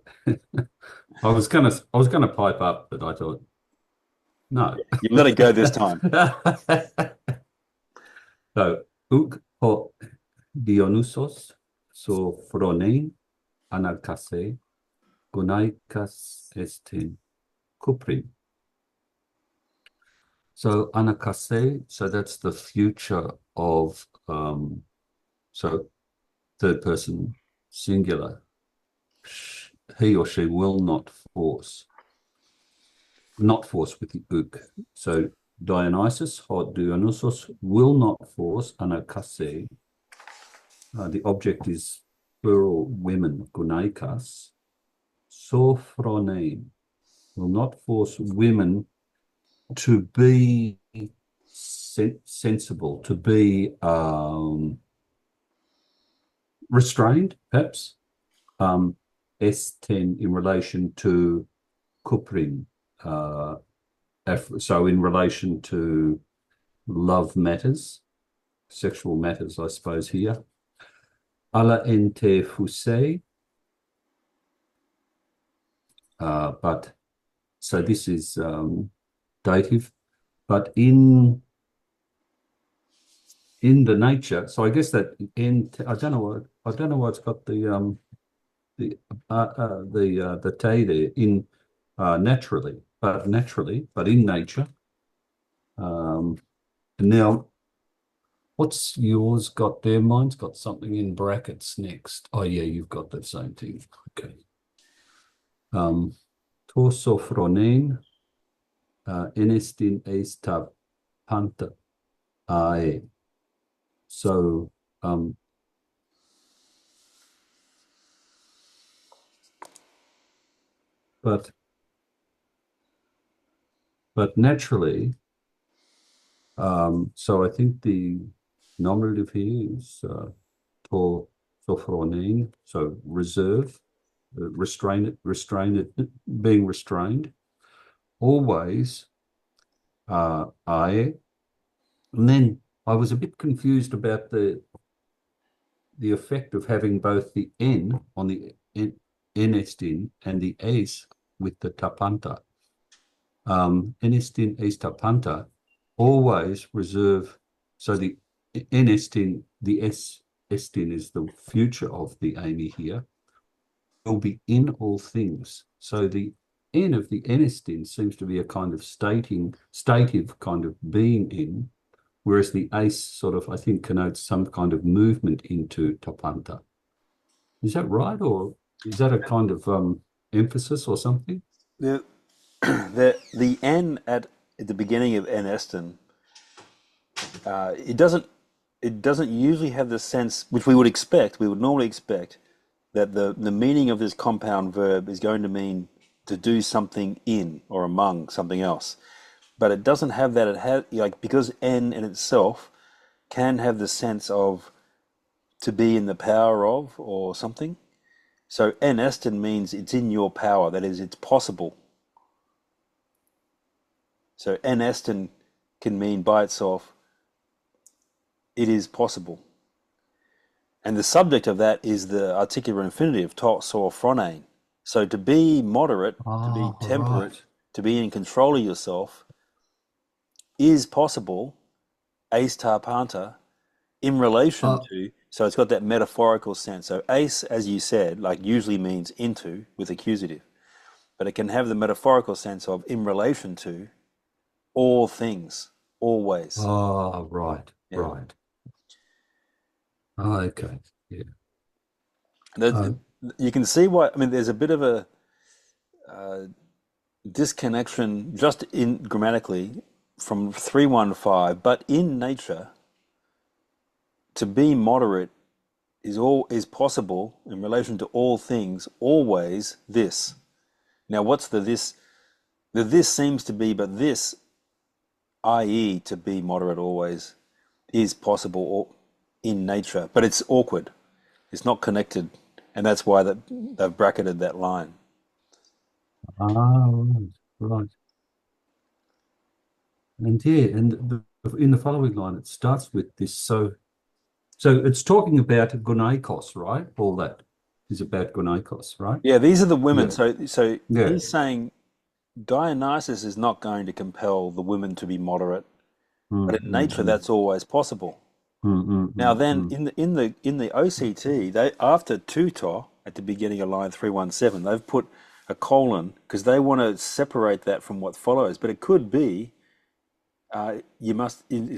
I was gonna pipe up, but I thought, no. You let it go this time. So, uk ho Dionysos sophronein anarchase gonaikas estin kuprin. So anarchase, so that's the future of so third person singular. He or she will not force with the uk. So Dionysus or Dionysos will not force anarchase. The object is plural women, gunaikas. Sophronein will not force women to be sensible, to be restrained, perhaps. S10 in relation to kuprin, so in relation to love matters, sexual matters, I suppose, here. Ala ente fuse, but so this is dative, but in the nature. So I guess that I don't know why it's got the te there in naturally, but in nature. And now, what's yours got there? Mine's got something in brackets next. Oh yeah, you've got that same thing. Okay. Tosophronein enestin eista panta ae. So but naturally, so I think the nominative here is to sophronein, so reserve, restrain it, being restrained. Always, I, and then I was a bit confused about the effect of having both the N on the enestin and the S with the tapanta. Enestin es tapanta always reserve, so the N estin, the S estin is the future of the Amy here, will be in all things. So the N of the N estin seems to be a kind of stative kind of being in, whereas the ace sort of, I think, connotes some kind of movement into tapanta. Is that right, or is that a kind of emphasis or something? The the N at the beginning of N estin, it doesn't usually have the sense which we would normally expect, that the meaning of this compound verb is going to mean to do something in or among something else. But it doesn't have that. It has, like, because N in itself can have the sense of to be in the power of or something. So N estin means it's in your power, that is, it's possible. So N estin can mean by itself, it is possible. And the subject of that is the articular infinitive, to, so, phronein. So to be moderate, to be temperate, Right. to be in control of yourself is possible, ace ta panta, in relation to, so it's got that metaphorical sense. So ace, as you said, like usually means into with accusative, but it can have the metaphorical sense of in relation to all things, always. Right, Yeah. right. Okay, yeah. You can see why. I mean, there's a bit of a disconnection just in grammatically from 315, but in nature, to be moderate is possible in relation to all things, always this. Now, what's the this? The this seems to be, but this, i.e., to be moderate always, is possible in nature, but it's awkward. It's not connected, and that's why they've bracketed that line. Right, right. And yeah, and in the following line, it starts with this. So it's talking about gunaikos, right? All that is about gunaikos, right? Yeah, these are the women. Yeah. So Yeah. he's saying Dionysus is not going to compel the women to be moderate, but in nature that's always possible. Now then, in the OCT, they after tutor at the beginning of line 317, they've put a colon because they want to separate that from what follows. But it could be it's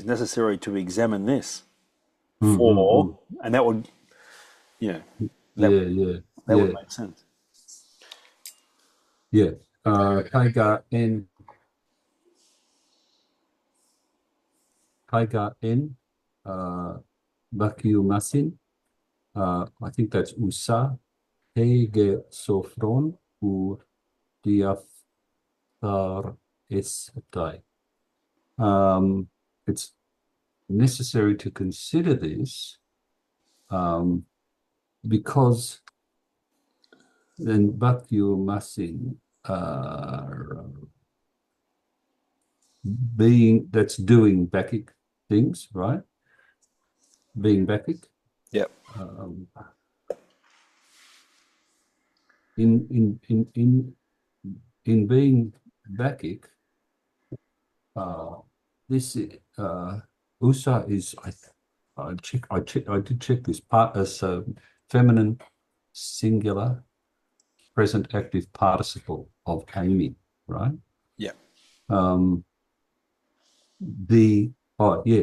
necessary to examine this for, and that would, you know, that would make sense. Yeah. Kaiga N Bakiumasin. I think that's Usa Hege Sofron U Diafthar Estai. It's necessary to consider this because then Bakiumasin being that's doing Bacchic things, right? Being Bacchic. Yep. In being Bacchic, this usa is I did check this part as a feminine singular present active participle of Amy, right? Yeah.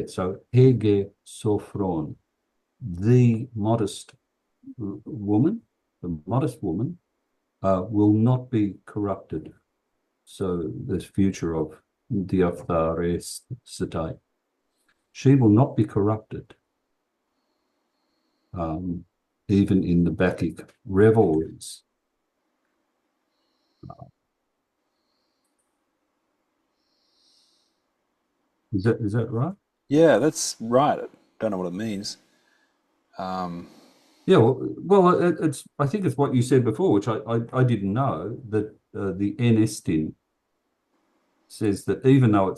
So hege sophron, the modest woman will not be corrupted. So this future of diaphthares setae, she will not be corrupted, even in the Bacchic revelries. Is that right? Yeah, that's right. I don't know what it means. Yeah, well, it's. I think it's what you said before, which I didn't know, that the Nestin says that even though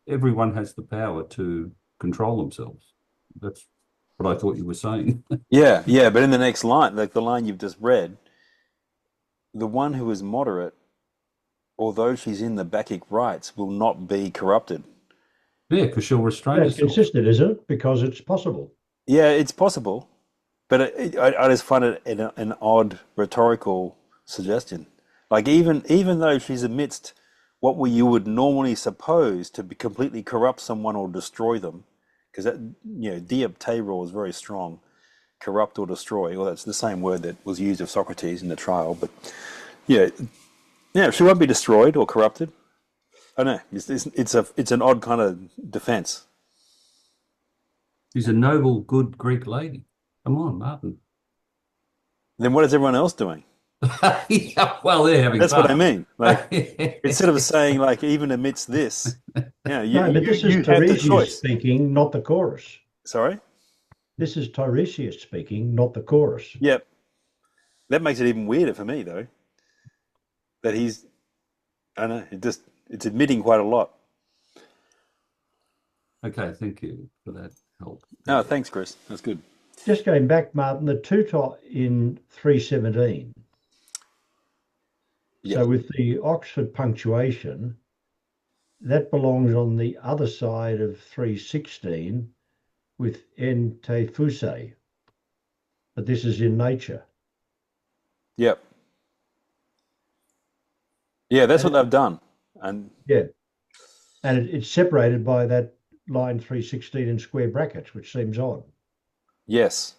everyone has the power to control themselves. That's what I thought you were saying. Yeah, but in the next line, like the line you've just read, the one who is moderate, although she's in the Bacchic rites, will not be corrupted. Yeah, because she'll restrain That's herself. consistent, isn't it? Because it's possible. Yeah, it's possible, but I just find it an odd rhetorical suggestion. Like even though she's amidst what you would normally suppose to be completely corrupt someone or destroy them, because that dioptero is very strong, corrupt or destroy. Well, that's the same word that was used of Socrates in the trial. But yeah, yeah, she won't be destroyed or corrupted. I know it's an odd kind of defense. She's a noble, good Greek lady. Come on, Martin. Then what is everyone else doing? Yeah, well, they're having That's what I fun. mean. Like instead of saying like even amidst this, No, but this is you had the Tiresias choice. speaking, not the chorus. Sorry. This is Tiresias speaking, not the chorus. Yep. That makes it even weirder for me though. That I don't know, it's admitting quite a lot. Okay, thank you for that help. Oh, thanks, Chris. That's good. Just going back, Martin, the tutor in 317. Yeah. So with the Oxford punctuation, that belongs on the other side of 316 with en te fuse. But this is in nature. Yep. Yeah, that's what they've done. And Yeah. And it's separated by that line 316 in square brackets, which seems odd. yes,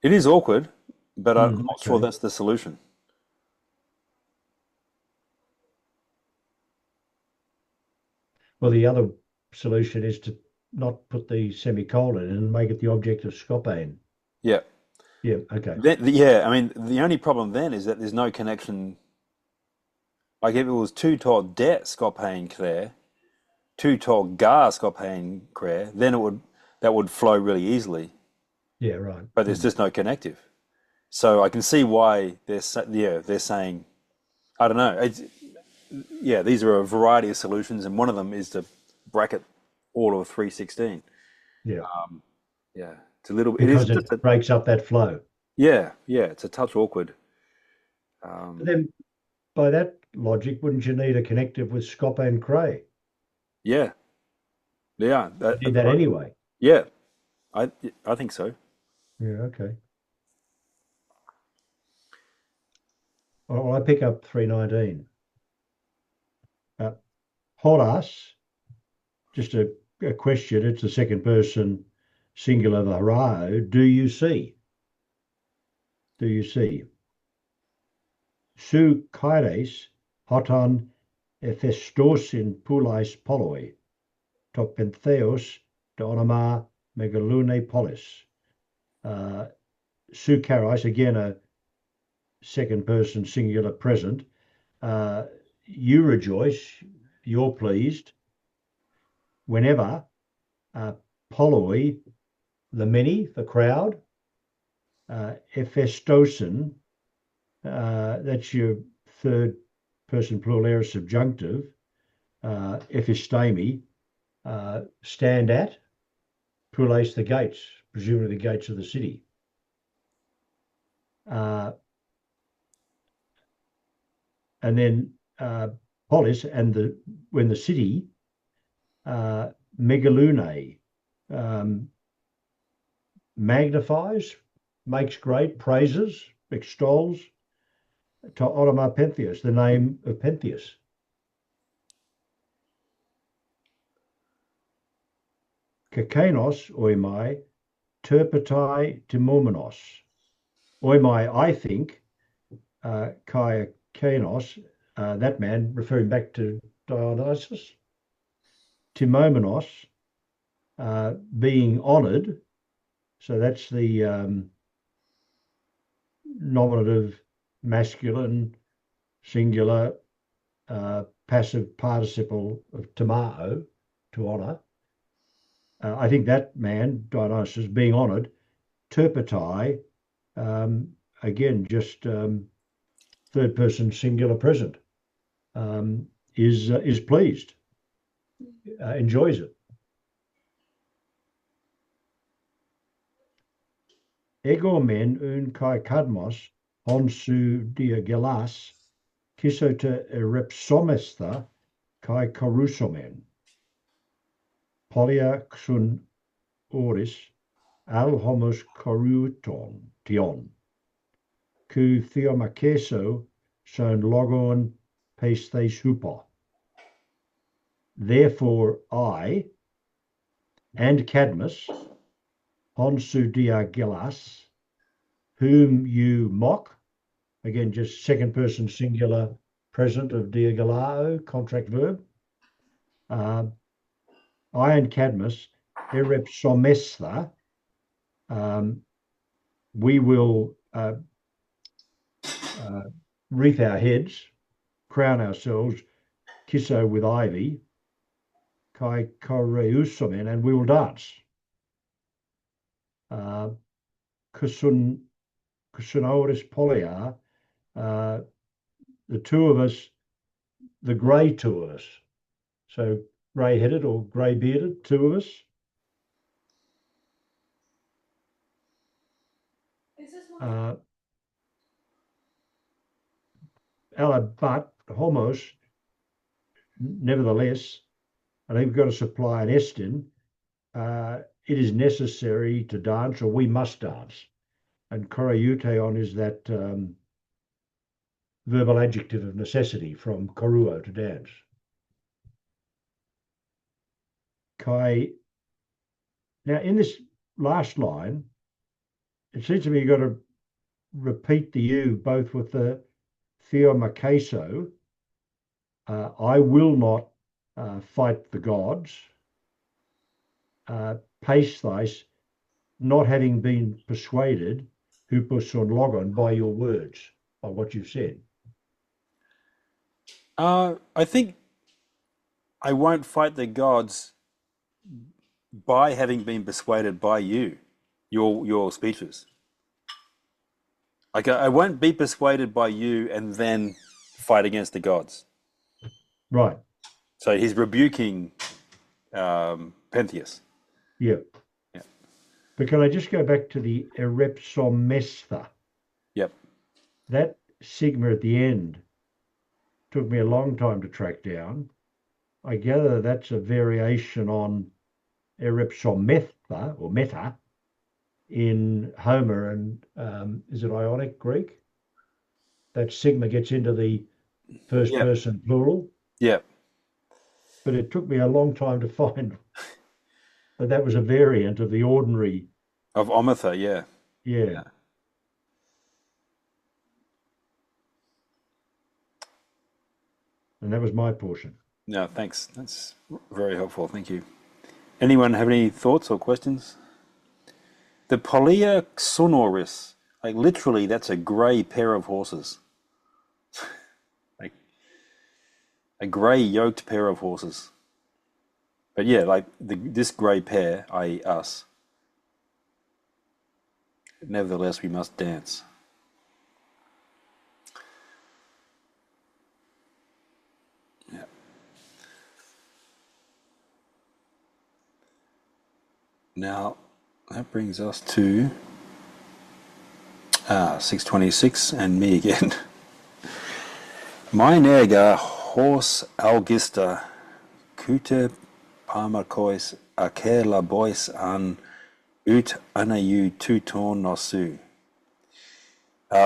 it is awkward, but I'm not sure Okay. that's the solution. Well, the other solution is to not put the semicolon in and make it the object of Scopane. Yeah. Yeah, okay. Yeah, I mean, the only problem then is that there's no connection. Like if it was tu tog det Scopane Claire, tu tog gar Scopane Claire, then that would flow really easily. Yeah, right. But there's just no connective. So I can see why they're saying, I don't know. These are a variety of solutions, and one of them is to bracket all of 316. Yeah. Yeah, it's a little. Because It is it breaks up that flow. Yeah, it's a touch awkward. But then by that logic, wouldn't you need a connective with Scopane Cray? Yeah, yeah. You did that anyway. Yeah, I think so. Yeah, okay. Well, I pick up 319. Horas, just a question. It's a second person singular varao. Do you see? Do you see? Su kaires hoton ephestos in pulais poloi, to pentheos de onoma megalune polis. Su karais, again a second person singular present. You rejoice, you're pleased, whenever poloi, the many, the crowd, ephestosin, that's your third person plural aorist subjunctive, ephistemi, stand at, poules the gates, presumably the gates of the city. And then polis, and when the city, megalune, magnifies, makes great, praises, extols, to onoma Pentheus, the name of Pentheus. Kakanos oimai, terpetai timomenos. Oimai, I think, kai kanos, that man, referring back to Dionysus. Timomenos, being honoured, so that's the nominative masculine singular passive participle of timao, to honour. I think that man, Dionysus, being honoured, terpetai, again, just third person singular present, is pleased, enjoys it. Ego men un kai kadmos honsu dia gelas kisota erepsomesta kai karusomen. polia xun oris al homos coruton tion. Cu theomakeso son logon pestes hupo. Therefore I and Cadmus, honsu diagelas, whom you mock, again just second person singular present of diagelao, contract verb. I and Cadmus, erepsomestha, we will wreath our heads, crown ourselves, kisso with ivy, kai koreusomen, and we will dance. Kusunoris polia, the two of us, the grey two of us. So grey-headed or grey-bearded, two of us. But homos, nevertheless, and we've got to supply an estin, it is necessary to dance, or we must dance. And koreuteon is that verbal adjective of necessity from koruo, to dance. Kai. Now, in this last line, it seems to me you've got to repeat the you both with the theomakaso, I will not fight the gods, paisthais, not having been persuaded, huposon logon, by your words, by what you've said. I think I won't fight the gods by having been persuaded by you, your speeches. Like I won't be persuaded by you and then fight against the gods. Right. So he's rebuking Pentheus. Yeah. Yeah. But can I just go back to the erepsomestha? Yep. That sigma at the end took me a long time to track down. I gather that's a variation on erepsometha or meta in Homer, and is it Ionic Greek? That sigma gets into the first person plural. Yep. But it took me a long time to find that was a variant of the ordinary. Of Omitha, yeah. Yeah. And that was my portion. No, thanks. That's very helpful. Thank you. Anyone have any thoughts or questions? The polia sonoris, like literally, that's a grey pair of horses. Like a grey yoked pair of horses. But yeah, like this grey pair, i.e. us. Nevertheless, we must dance. Yeah. Now, that brings us to 626 and me again. Meinega hors algista cute parmacois acer labois an ut anayu tuton nosu.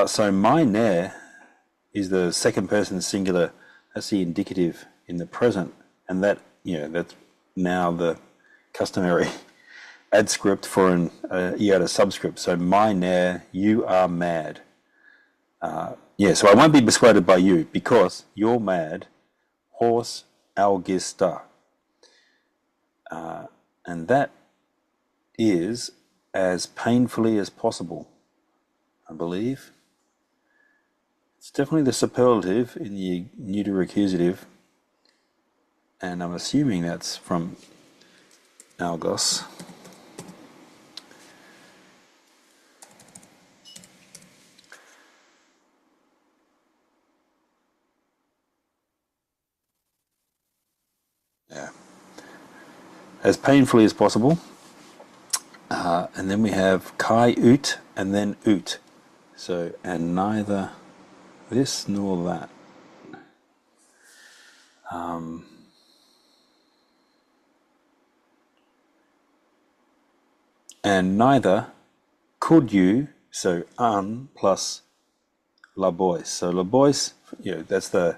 So meine is the second person singular. That's the indicative in the present, and that that's now the customary adscript for an iota subscript. So meine, you are mad. So I won't be persuaded by you because you're mad. Hors algista. And that is as painfully as possible, I believe. It's definitely the superlative in the neuter accusative, and I'm assuming that's from Algos. Yeah. As painfully as possible. And then we have kai ut and then ut. So, and neither this nor that. And neither could you, so un plus labois. So labois, that's the,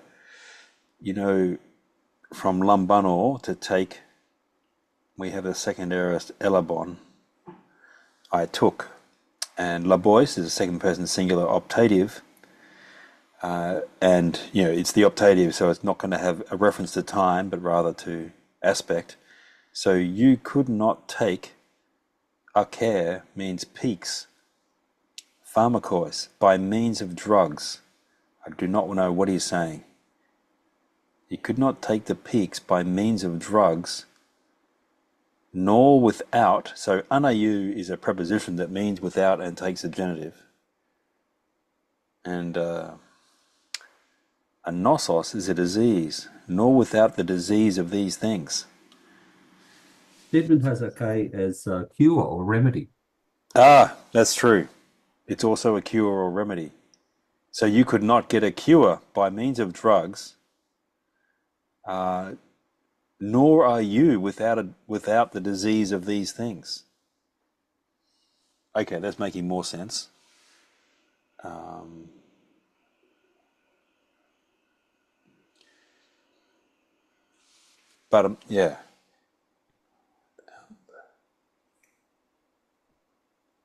from lambano to take, we have a second aorist elabon, I took. And labois is a second person singular optative. And, it's the optative, so it's not going to have a reference to time, but rather to aspect. So you could not take, acer means peaks, pharmakois, by means of drugs. I do not know what he's saying. You could not take the peaks by means of drugs, nor without. So anau is a preposition that means without and takes a genitive. And a nosos is a disease, nor without the disease of these things. Stedman has okay as a cure or remedy. Ah, that's true. It's also a cure or remedy. So you could not get a cure by means of drugs, nor are you without the disease of these things. Okay, that's making more sense. But yeah.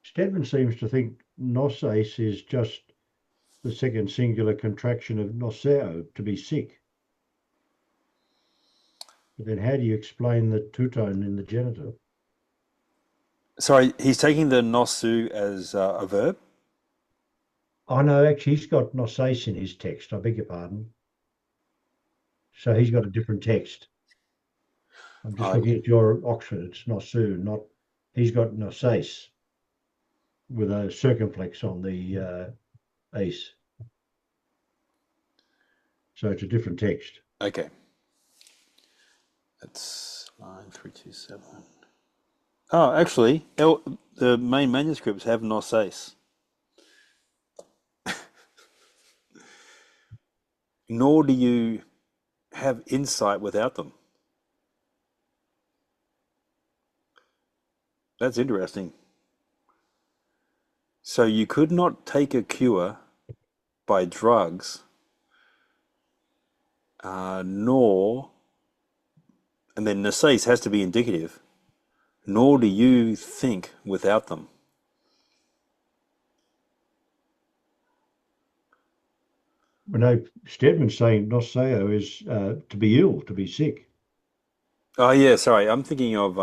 Stedman seems to think noces is just the second singular contraction of noseo, to be sick. But then how do you explain the two-tone in the genitive? Sorry, he's taking the nosu as a verb? Oh, no, actually, he's got noces in his text. I beg your pardon. So he's got a different text. I'm just looking at your Oxford. It's nosu, he's got noces with a circumflex on the ace. So it's a different text. Okay. That's line 327. Oh, actually, the main manuscripts have noces. Nor do you have insight without them. That's interesting. So you could not take a cure by drugs, nor, and then noces has to be indicative, nor do you think without them. Well, no, Stedman's saying noseo is to be ill, to be sick. Oh yeah, sorry, I'm thinking of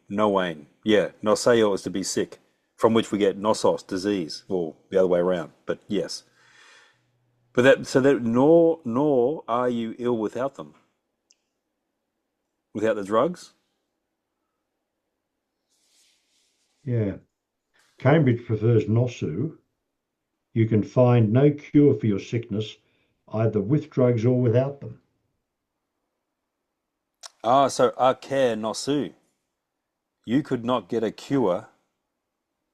noane. Yeah, noseo is to be sick, from which we get nosos, disease, or the other way around. But yes, but nor are you ill without them, without the drugs. Yeah. Cambridge prefers nosu. You can find no cure for your sickness, either with drugs or without them. Ah, so acer nosu. You could not get a cure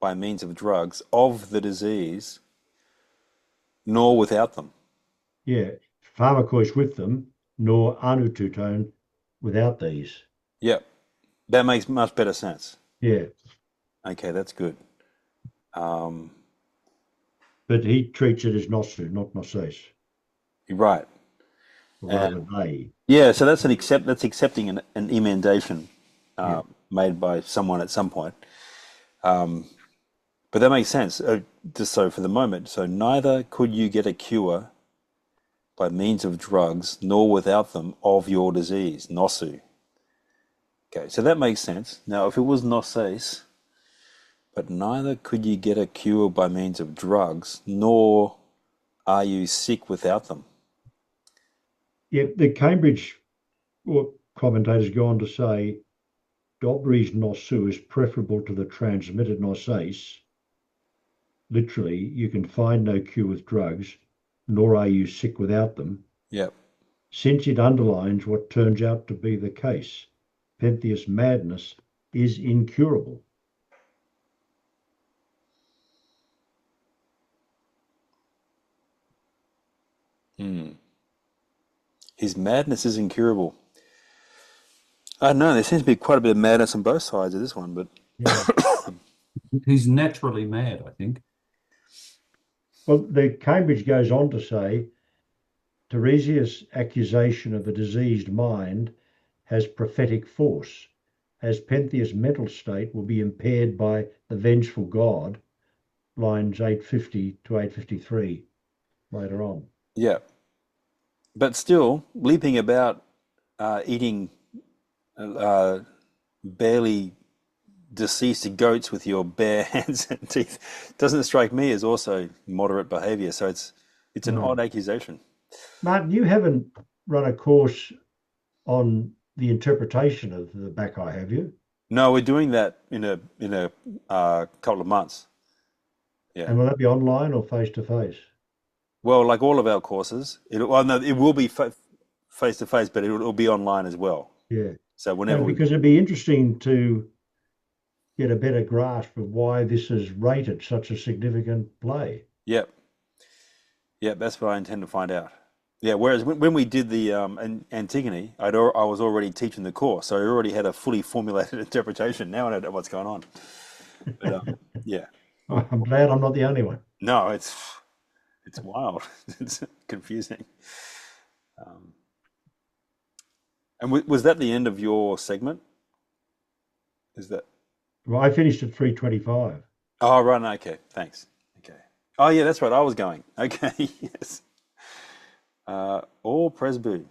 by means of drugs of the disease, nor without them. Yeah. Pharmakois with them, nor anu two-tone without these. Yep, that makes much better sense. Yeah. Okay, that's good. But he treats it as nosu, not noces. You're right. Or rather they. Yeah, so that's accepting an emendation made by someone at some point. But that makes sense. Just so for the moment, so neither could you get a cure by means of drugs, nor without them of your disease, nosu. Okay, so that makes sense. Now, if it was noces, but neither could you get a cure by means of drugs, nor are you sick without them. Yeah, the Cambridge commentators go on to say Dobry's nosu is preferable to the transmitted noces. Literally, you can find no cure with drugs, nor are you sick without them. Yep. Since it underlines what turns out to be the case. Pentheus' madness is incurable. His madness is incurable. I don't know, there seems to be quite a bit of madness on both sides of this one, but Yeah. He's naturally mad, I think. Well, the Cambridge goes on to say Tiresias' accusation of a diseased mind has prophetic force, as Pentheus' mental state will be impaired by the vengeful God, lines 850 to 853 later on. Yeah. But still, leaping about, eating barely deceased goats with your bare hands and teeth doesn't strike me as also moderate behavior. So it's an odd accusation. Martin, you haven't run a course on the interpretation of the Bacchae, have you? No, we're doing that in a couple of months. Yeah. And will that be online or face to face? Well, like all of our courses, it will be face to face, but it'll be online as well. Yeah. So whenever because it'd be interesting to get a better grasp of why this is rated such a significant play. Yep. Yeah, that's what I intend to find out. Yeah, whereas when we did the Antigone, I was already teaching the course, so I already had a fully formulated interpretation. Now I know what's going on. But yeah. I'm glad I'm not the only one. No, it's wild. It's confusing. And was that the end of your segment? Is that? Well, I finished at 3:25. Oh, right. Okay. Thanks. Okay. Oh, yeah, that's right. I was going. Okay. Yes. Or presbu.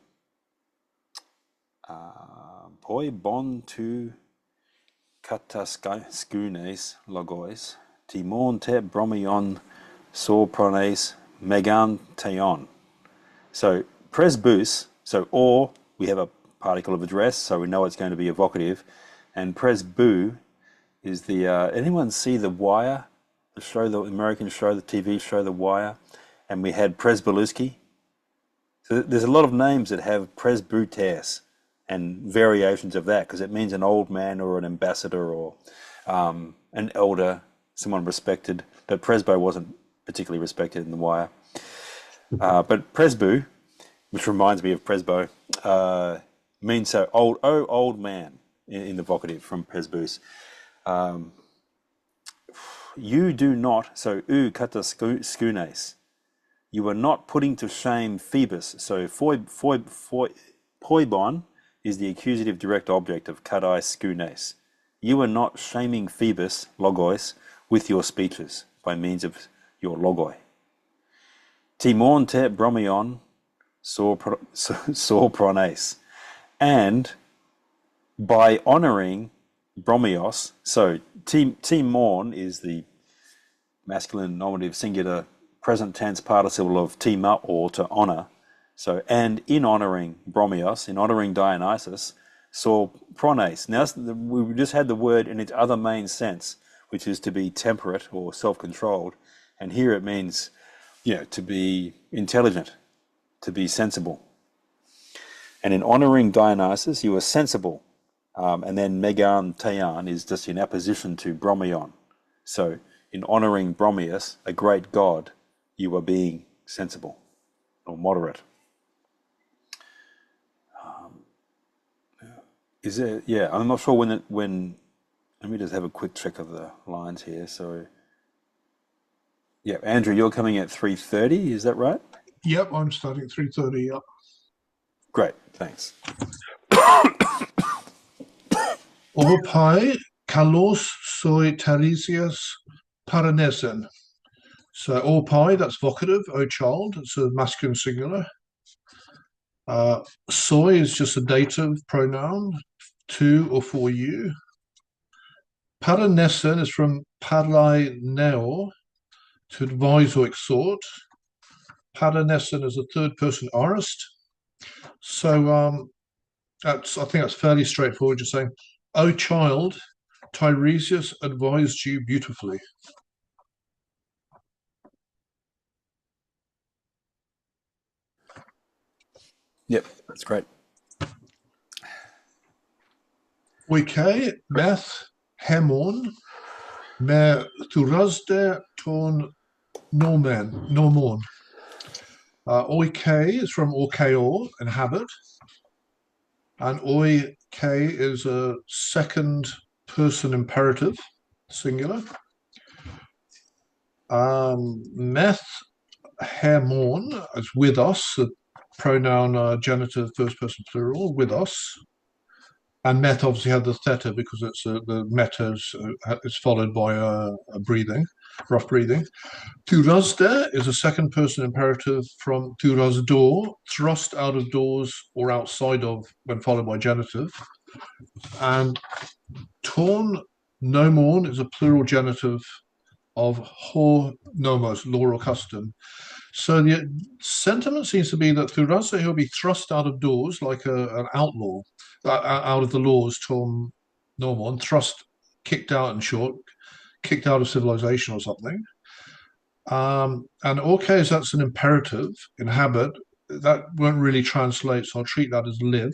Poi bon tu kataskunes logos, timon te bromion sor prones megan teon. So presbus, so or, we have a particle of address, so we know it's going to be evocative. And presbu is the, anyone see The Wire? The show, the American show, the TV show, The Wire? And we had Presbelusky. So there's a lot of names that have presbytes and variations of that, because it means an old man or an ambassador or an elder, someone respected. But presbo wasn't particularly respected in The Wire. But presbu, which reminds me of presbo, means so old, old man in the vocative from presbus. You do not, so u kata skunes. You are not putting to shame Phoebus. So poibon is the accusative direct object of kadai skunes. You are not shaming Phoebus, logos, with your speeches by means of your logoi. Timon te bromion sor prones. And by honoring bromios, so timon is the masculine nominative singular present tense participle of tima, or to honor. So, and in honoring bromios, in honoring Dionysus, sor prones. Now, we just had the word in its other main sense, which is to be temperate or self-controlled. And here it means, to be intelligent, to be sensible. And in honoring Dionysus, you are sensible. And then megan tean is just in apposition to bromion. So in honoring Bromius, a great god, you are being sensible or moderate. Is there? Yeah, I'm not sure when. Let me just have a quick check of the lines here. So, yeah, Andrew, you're coming at 3:30. Is that right? Yep, I'm starting at 3:30. Yep. Great, thanks. Orpai kalos soi Tiresias paranesen. So orpai, that's vocative, O child, it's a masculine singular. Soi is just a dative pronoun, to or for you. Paranesen is from parai neo, to advise or exhort. Paranesen is a third person aorist. So I think that's fairly straightforward, just saying, O child, Tiresias advised you beautifully. Yep, that's great. Oike, Beth, Hemon, me thurazde ton normon. Oike is from orkeo, inhabit, and oike is a second person imperative, singular. Meth Hermon is with us, a pronoun genitive first person plural, with us. And met obviously had the theta because it's the meta is followed by a breathing, rough breathing. Thurazde is a second person imperative from thurazdo, thrust out of doors or outside of, when followed by genitive. And torn nomon is a plural genitive of ho nomos, law or custom. So the sentiment seems to be that Thurazde he'll be thrust out of doors like an outlaw, out of the laws, Tom Normon, thrust, kicked out in short, kicked out of civilization or something. And okay, that's an imperative, inhabit, that won't really translate, so I'll treat that as live.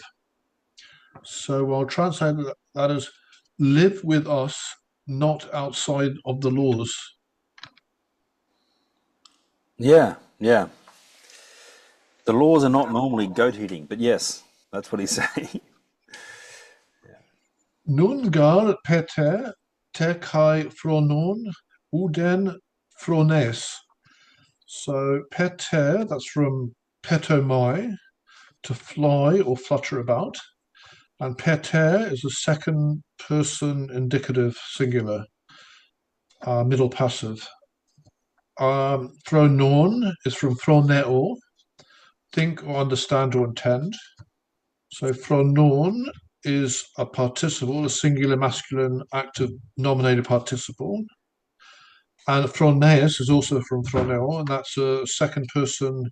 So I'll translate that as live with us, not outside of the laws. Yeah, yeah. The laws are not normally goat eating, but yes, that's what he's saying. Nungar peter te kai phronon uden phrones. So peter, that's from petomai, to fly or flutter about. And peter is a second person indicative singular, middle passive. Phronon is from phroneo, think or understand or intend. So phronon is a participle, a singular masculine active nominated participle. And phroneus is also from phroneo, and that's a second person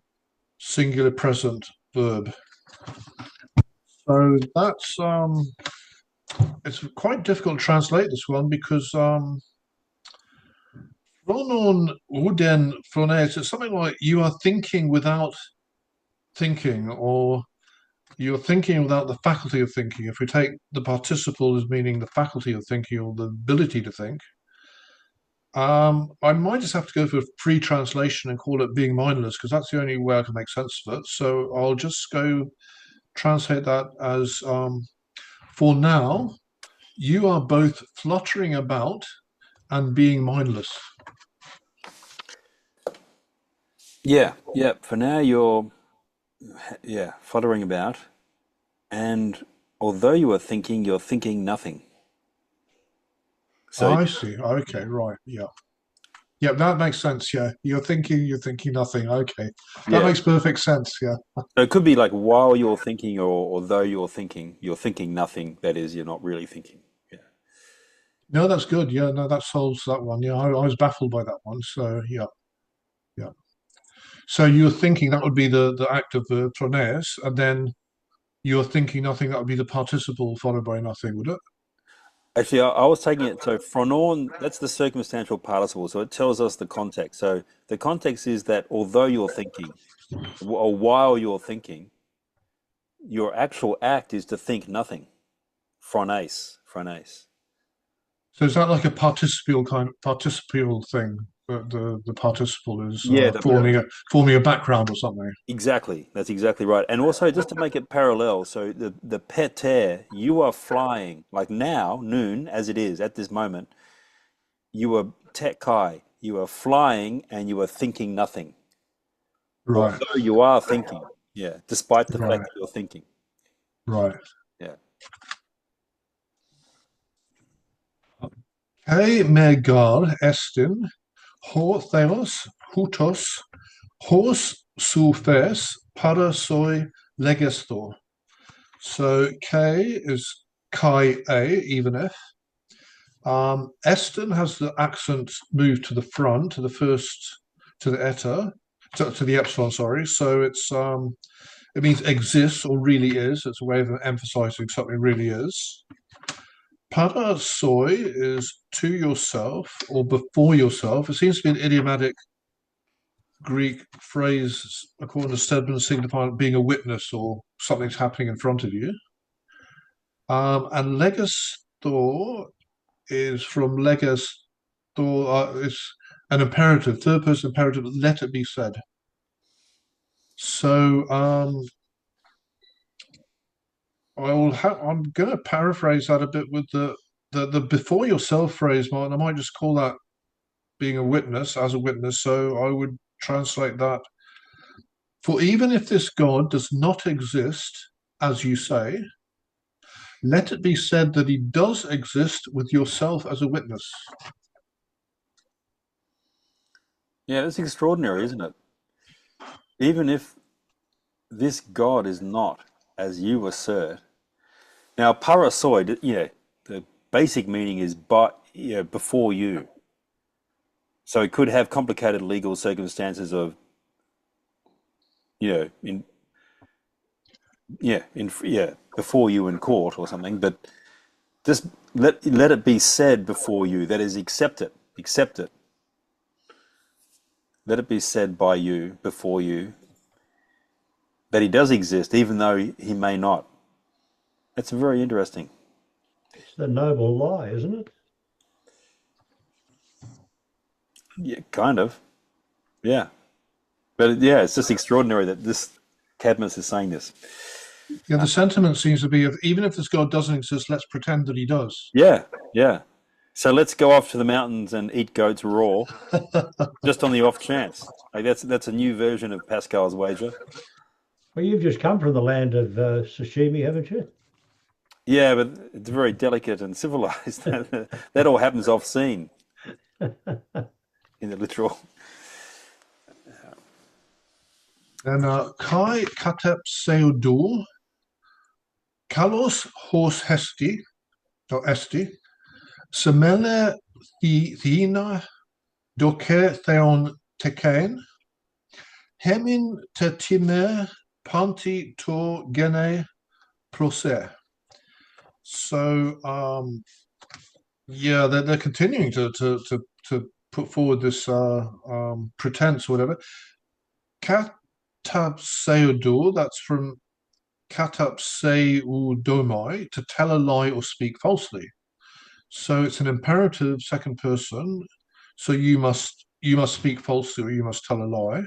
singular present verb. So that's it's quite difficult to translate this one because phronon uden phroneus is something like you are thinking without thinking, or you're thinking without the faculty of thinking. If we take the participle as meaning the faculty of thinking or the ability to think, I might just have to go for a free translation and call it being mindless because that's the only way I can make sense of it. So I'll just go translate that as for now, you are both fluttering about and being mindless. Yeah, yeah. For now, you're fluttering about, and although you are thinking, you're thinking nothing. So I see. Okay, right. Yeah. Yeah, that makes sense. Yeah. You're thinking nothing. Okay. That yeah, makes perfect sense. Yeah. so it could be like while you're thinking, or although you're thinking nothing. That is, you're not really thinking. Yeah, No, that's good. Yeah, no, that solves that one. Yeah, I was baffled by that one. So yeah, yeah. So you're thinking that would be the active verb troneus, and then you're thinking nothing, that would be the participle followed by nothing, would it? actually, I was taking it. So phronon, that's the circumstantial participle. So it tells us the context. So the context is that although you're thinking, or while you're thinking, your actual act is to think nothing. Phrones, phrones. So is that like a participial thing? The participle is Yeah, forming a background or something. exactly. That's exactly right. And also, just to make it parallel, so the peter, you are flying like now, noon, as it is at this moment. You are tet kai. You are flying, and you are thinking nothing. Right, Although you are thinking, yeah, despite the fact right, that you're thinking, right. yeah. Hey megar estin, ho theos, hutos, hos sulfes, para soi legestor. So K is Chi A, even if. Eston has the accent moved to the front, to the first, to the eta, to the epsilon, sorry. So it means exists or really is. It's a way of emphasizing something really is. Para soi is to yourself or before yourself. It seems to be an idiomatic Greek phrase, according to Stedman, signifying being a witness or something's happening in front of you. And legistor is from legistor, it's an imperative, third person imperative, let it be said. So I'm going to paraphrase that a bit with the before yourself phrase, Martin. I might just call that being a witness, as a witness. So I would translate that. For even if this God does not exist, as you say, let it be said that he does exist with yourself as a witness. Yeah, that's extraordinary, isn't it? Even if this God is not as you assert. Now, parasoi, the basic meaning is before you. So it could have complicated legal circumstances of, before you in court or something. But just let it be said before you. That is, accept it. Accept it. Let it be said by you, before you, that he does exist, even though he may not. That's very interesting. It's the noble lie, isn't it? Yeah, kind of. Yeah. But yeah, it's just extraordinary that this Cadmus is saying this. Yeah, the sentiment seems to be, even if this God doesn't exist, let's pretend that he does. Yeah, yeah. So let's go off to the mountains and eat goats raw, just on the off chance. Like that's a new version of Pascal's wager. Well, you've just come from the land of sashimi, haven't you? Yeah, but it's very delicate and civilized. That all happens off scene in the literal. And Kai katep seudou, kalos hos hesti, or esti, semele thina doke theon teken, hemin te time panti to gene proce. So yeah, they're continuing to put forward this pretense or whatever. Katab seudou, that's from katab seudomai, to tell a lie or speak falsely. So it's an imperative second person. So you must speak falsely or you must tell a lie.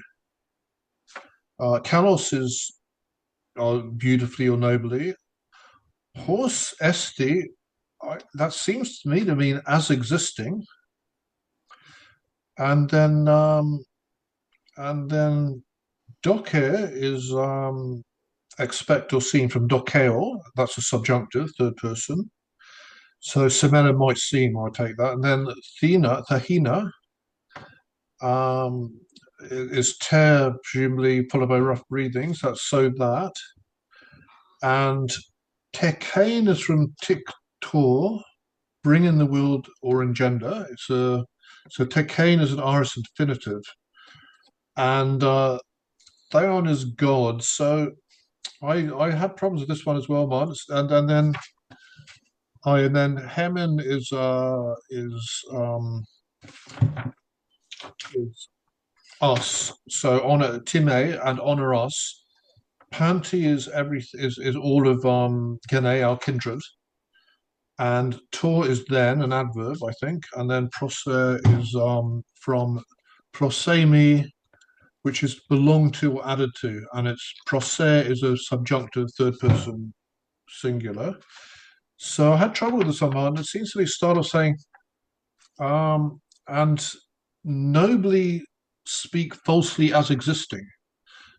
Kalos is beautifully or nobly. Hos esti, that seems to me to mean as existing. And then doke is expect or seen from dokeo. That's a subjunctive, third person. So semena might seem, I take that. And then thahina is ter, presumably followed by rough breathings. That's so that. And tekain is from tiktor, bring in the world or engender. So tekain is an aorist infinitive. And Theon is God. So I had problems with this one as well, man. And then Hemin is us. So honor Time and honor us. Panti is all of Gene, our kindred. And tor is then an adverb, I think, and then proce is from prosemi, which is belong to or added to, and it's proce is a subjunctive third person singular. So I had trouble with this one, and it seems to be start of saying, and nobly speak falsely as existing.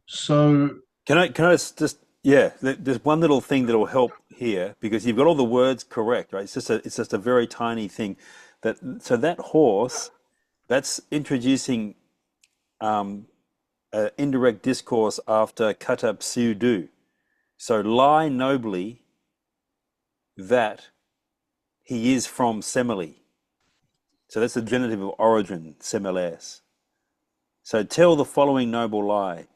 So Can I just there's one little thing that'll help here, because you've got all the words correct, right? It's just a very tiny thing. That horse, that's introducing indirect discourse after katab siudu. So lie nobly that he is from semele. So that's the genitive of origin, semeles. So tell the following noble lie,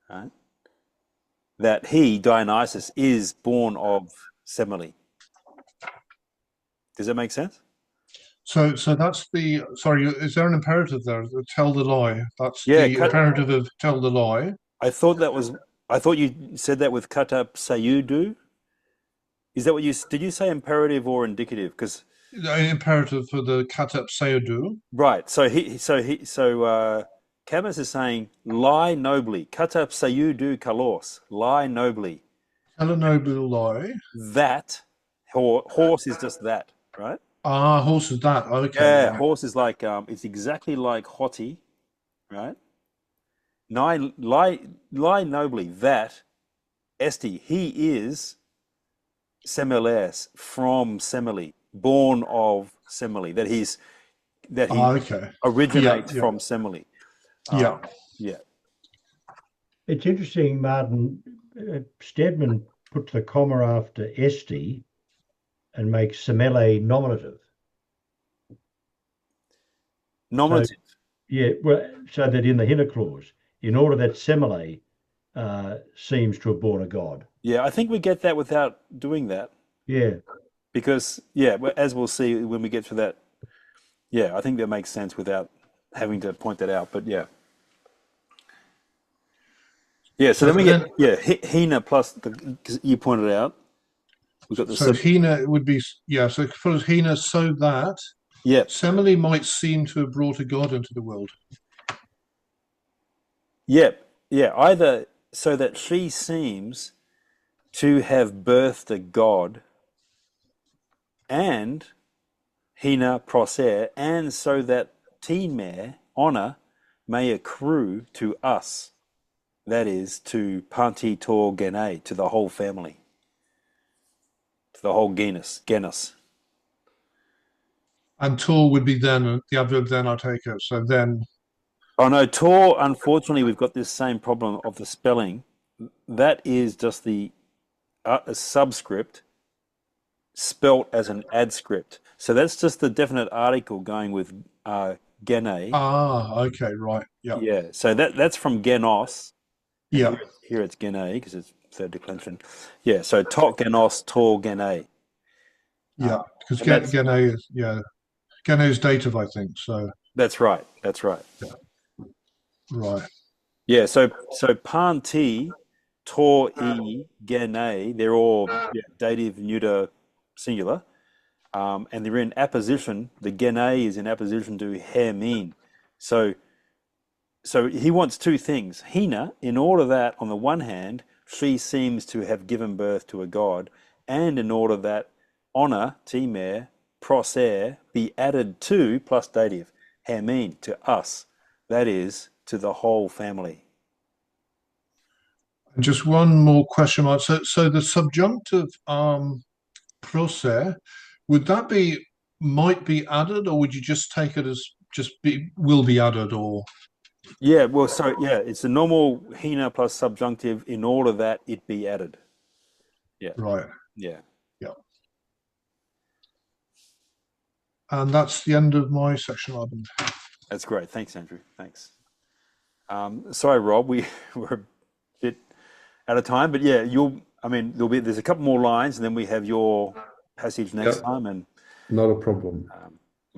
right? That he, Dionysus, is born of semele. Does that make sense? So that's the sorry. Is there an imperative there? Tell the lie. That's Yeah, the imperative of tell the lie. I thought you said that with kata sayudu. Is that what did you say imperative or indicative? Because Imperative for the katep seudou. right. So Camus is saying lie nobly. Kata sayudu kalos. Lie nobly. Tell a noble lie. That horse is just that, right? Ah, horse is that. Okay, Yeah, right. horse is like it's exactly like hoti, right? Lie nobly that esti, he is Semeles from Semele, born of Semele, that Ah, he okay. Yeah, originates yeah, from Semele. yeah. Yeah. It's interesting, Martin. Stedman puts the comma after esti and makes semele nominative. So, Nominative. yeah, well, so that in the Hina clause, in order that semele seems to have born a god. Yeah, I think we get that without doing that Yeah. because, yeah, as we'll see when we get to that, yeah, I think that makes sense without having to point that out. But yeah. Yeah, so So then we get, then, yeah, Hina plus, because you pointed out, we've got the so sub, Hina would be, yeah, so follows Hina so that yeah, Semele might seem to have brought a god into the world. yeah, yeah, either so that she seems to have birthed a god and Hina proser, and so that Timere, honor, may accrue to us, that is, to Panti Tor Gene, to the whole family, to the whole genus. And Tor would be then, the adverb then, I take it. So then, Oh no, Tor, unfortunately, we've got this same problem of the spelling. That is just the a subscript spelt as an adscript. So that's just the definite article going with gene. okay, right. Yeah, Yeah, so that's from genos, and yeah, here it's gene because it's third declension. Yeah, so tot genos, tor gene. yeah. Because And Gene is, yeah, Gene is dative, I think. So, that's right. That's right. right. Yeah, so panti, tor e, gene, they're all dative, neuter, singular. And they're in apposition. The gene is in apposition to hermine. So he wants two things. Hina, in order that, on the one hand, she seems to have given birth to a god, and in order that honor, timer, proser, be added to, plus dative, hermine, to us. That is, to the whole family. And just one more question mark. So the subjunctive procer, would that be might be added, or would you just take it as just be will be added, or Yeah, well, so yeah, it's the normal hina plus subjunctive in order that it be added. Yeah, right? yeah. Yeah. And that's the end of my section, Ivan. That's great. Thanks, Andrew. Thanks. Sorry, Rob, we were a bit out of time, but yeah, there's a couple more lines, and then we have your passage next Yep. time, and Not a problem.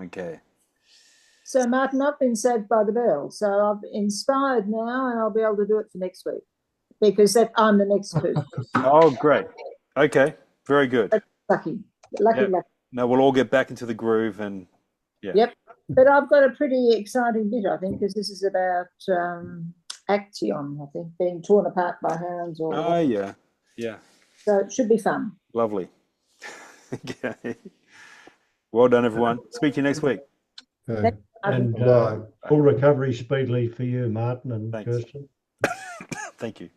okay. So, Martin, I've been saved by the bell. So I'm inspired now, and I'll be able to do it for next week because I'm the next person. Oh, great. Okay, very good. Lucky. Yep. Now we'll all get back into the groove, and yeah. Yep. But I've got a pretty exciting bit, I think, because this is about action, I think, being torn apart by hounds or Oh, yeah. Yeah. so it should be fun. Lovely. Okay. Well done, everyone. Speak to you next week. Okay. And Bye. full recovery speedily for you, Martin and Thanks. Kirsten. Thank you.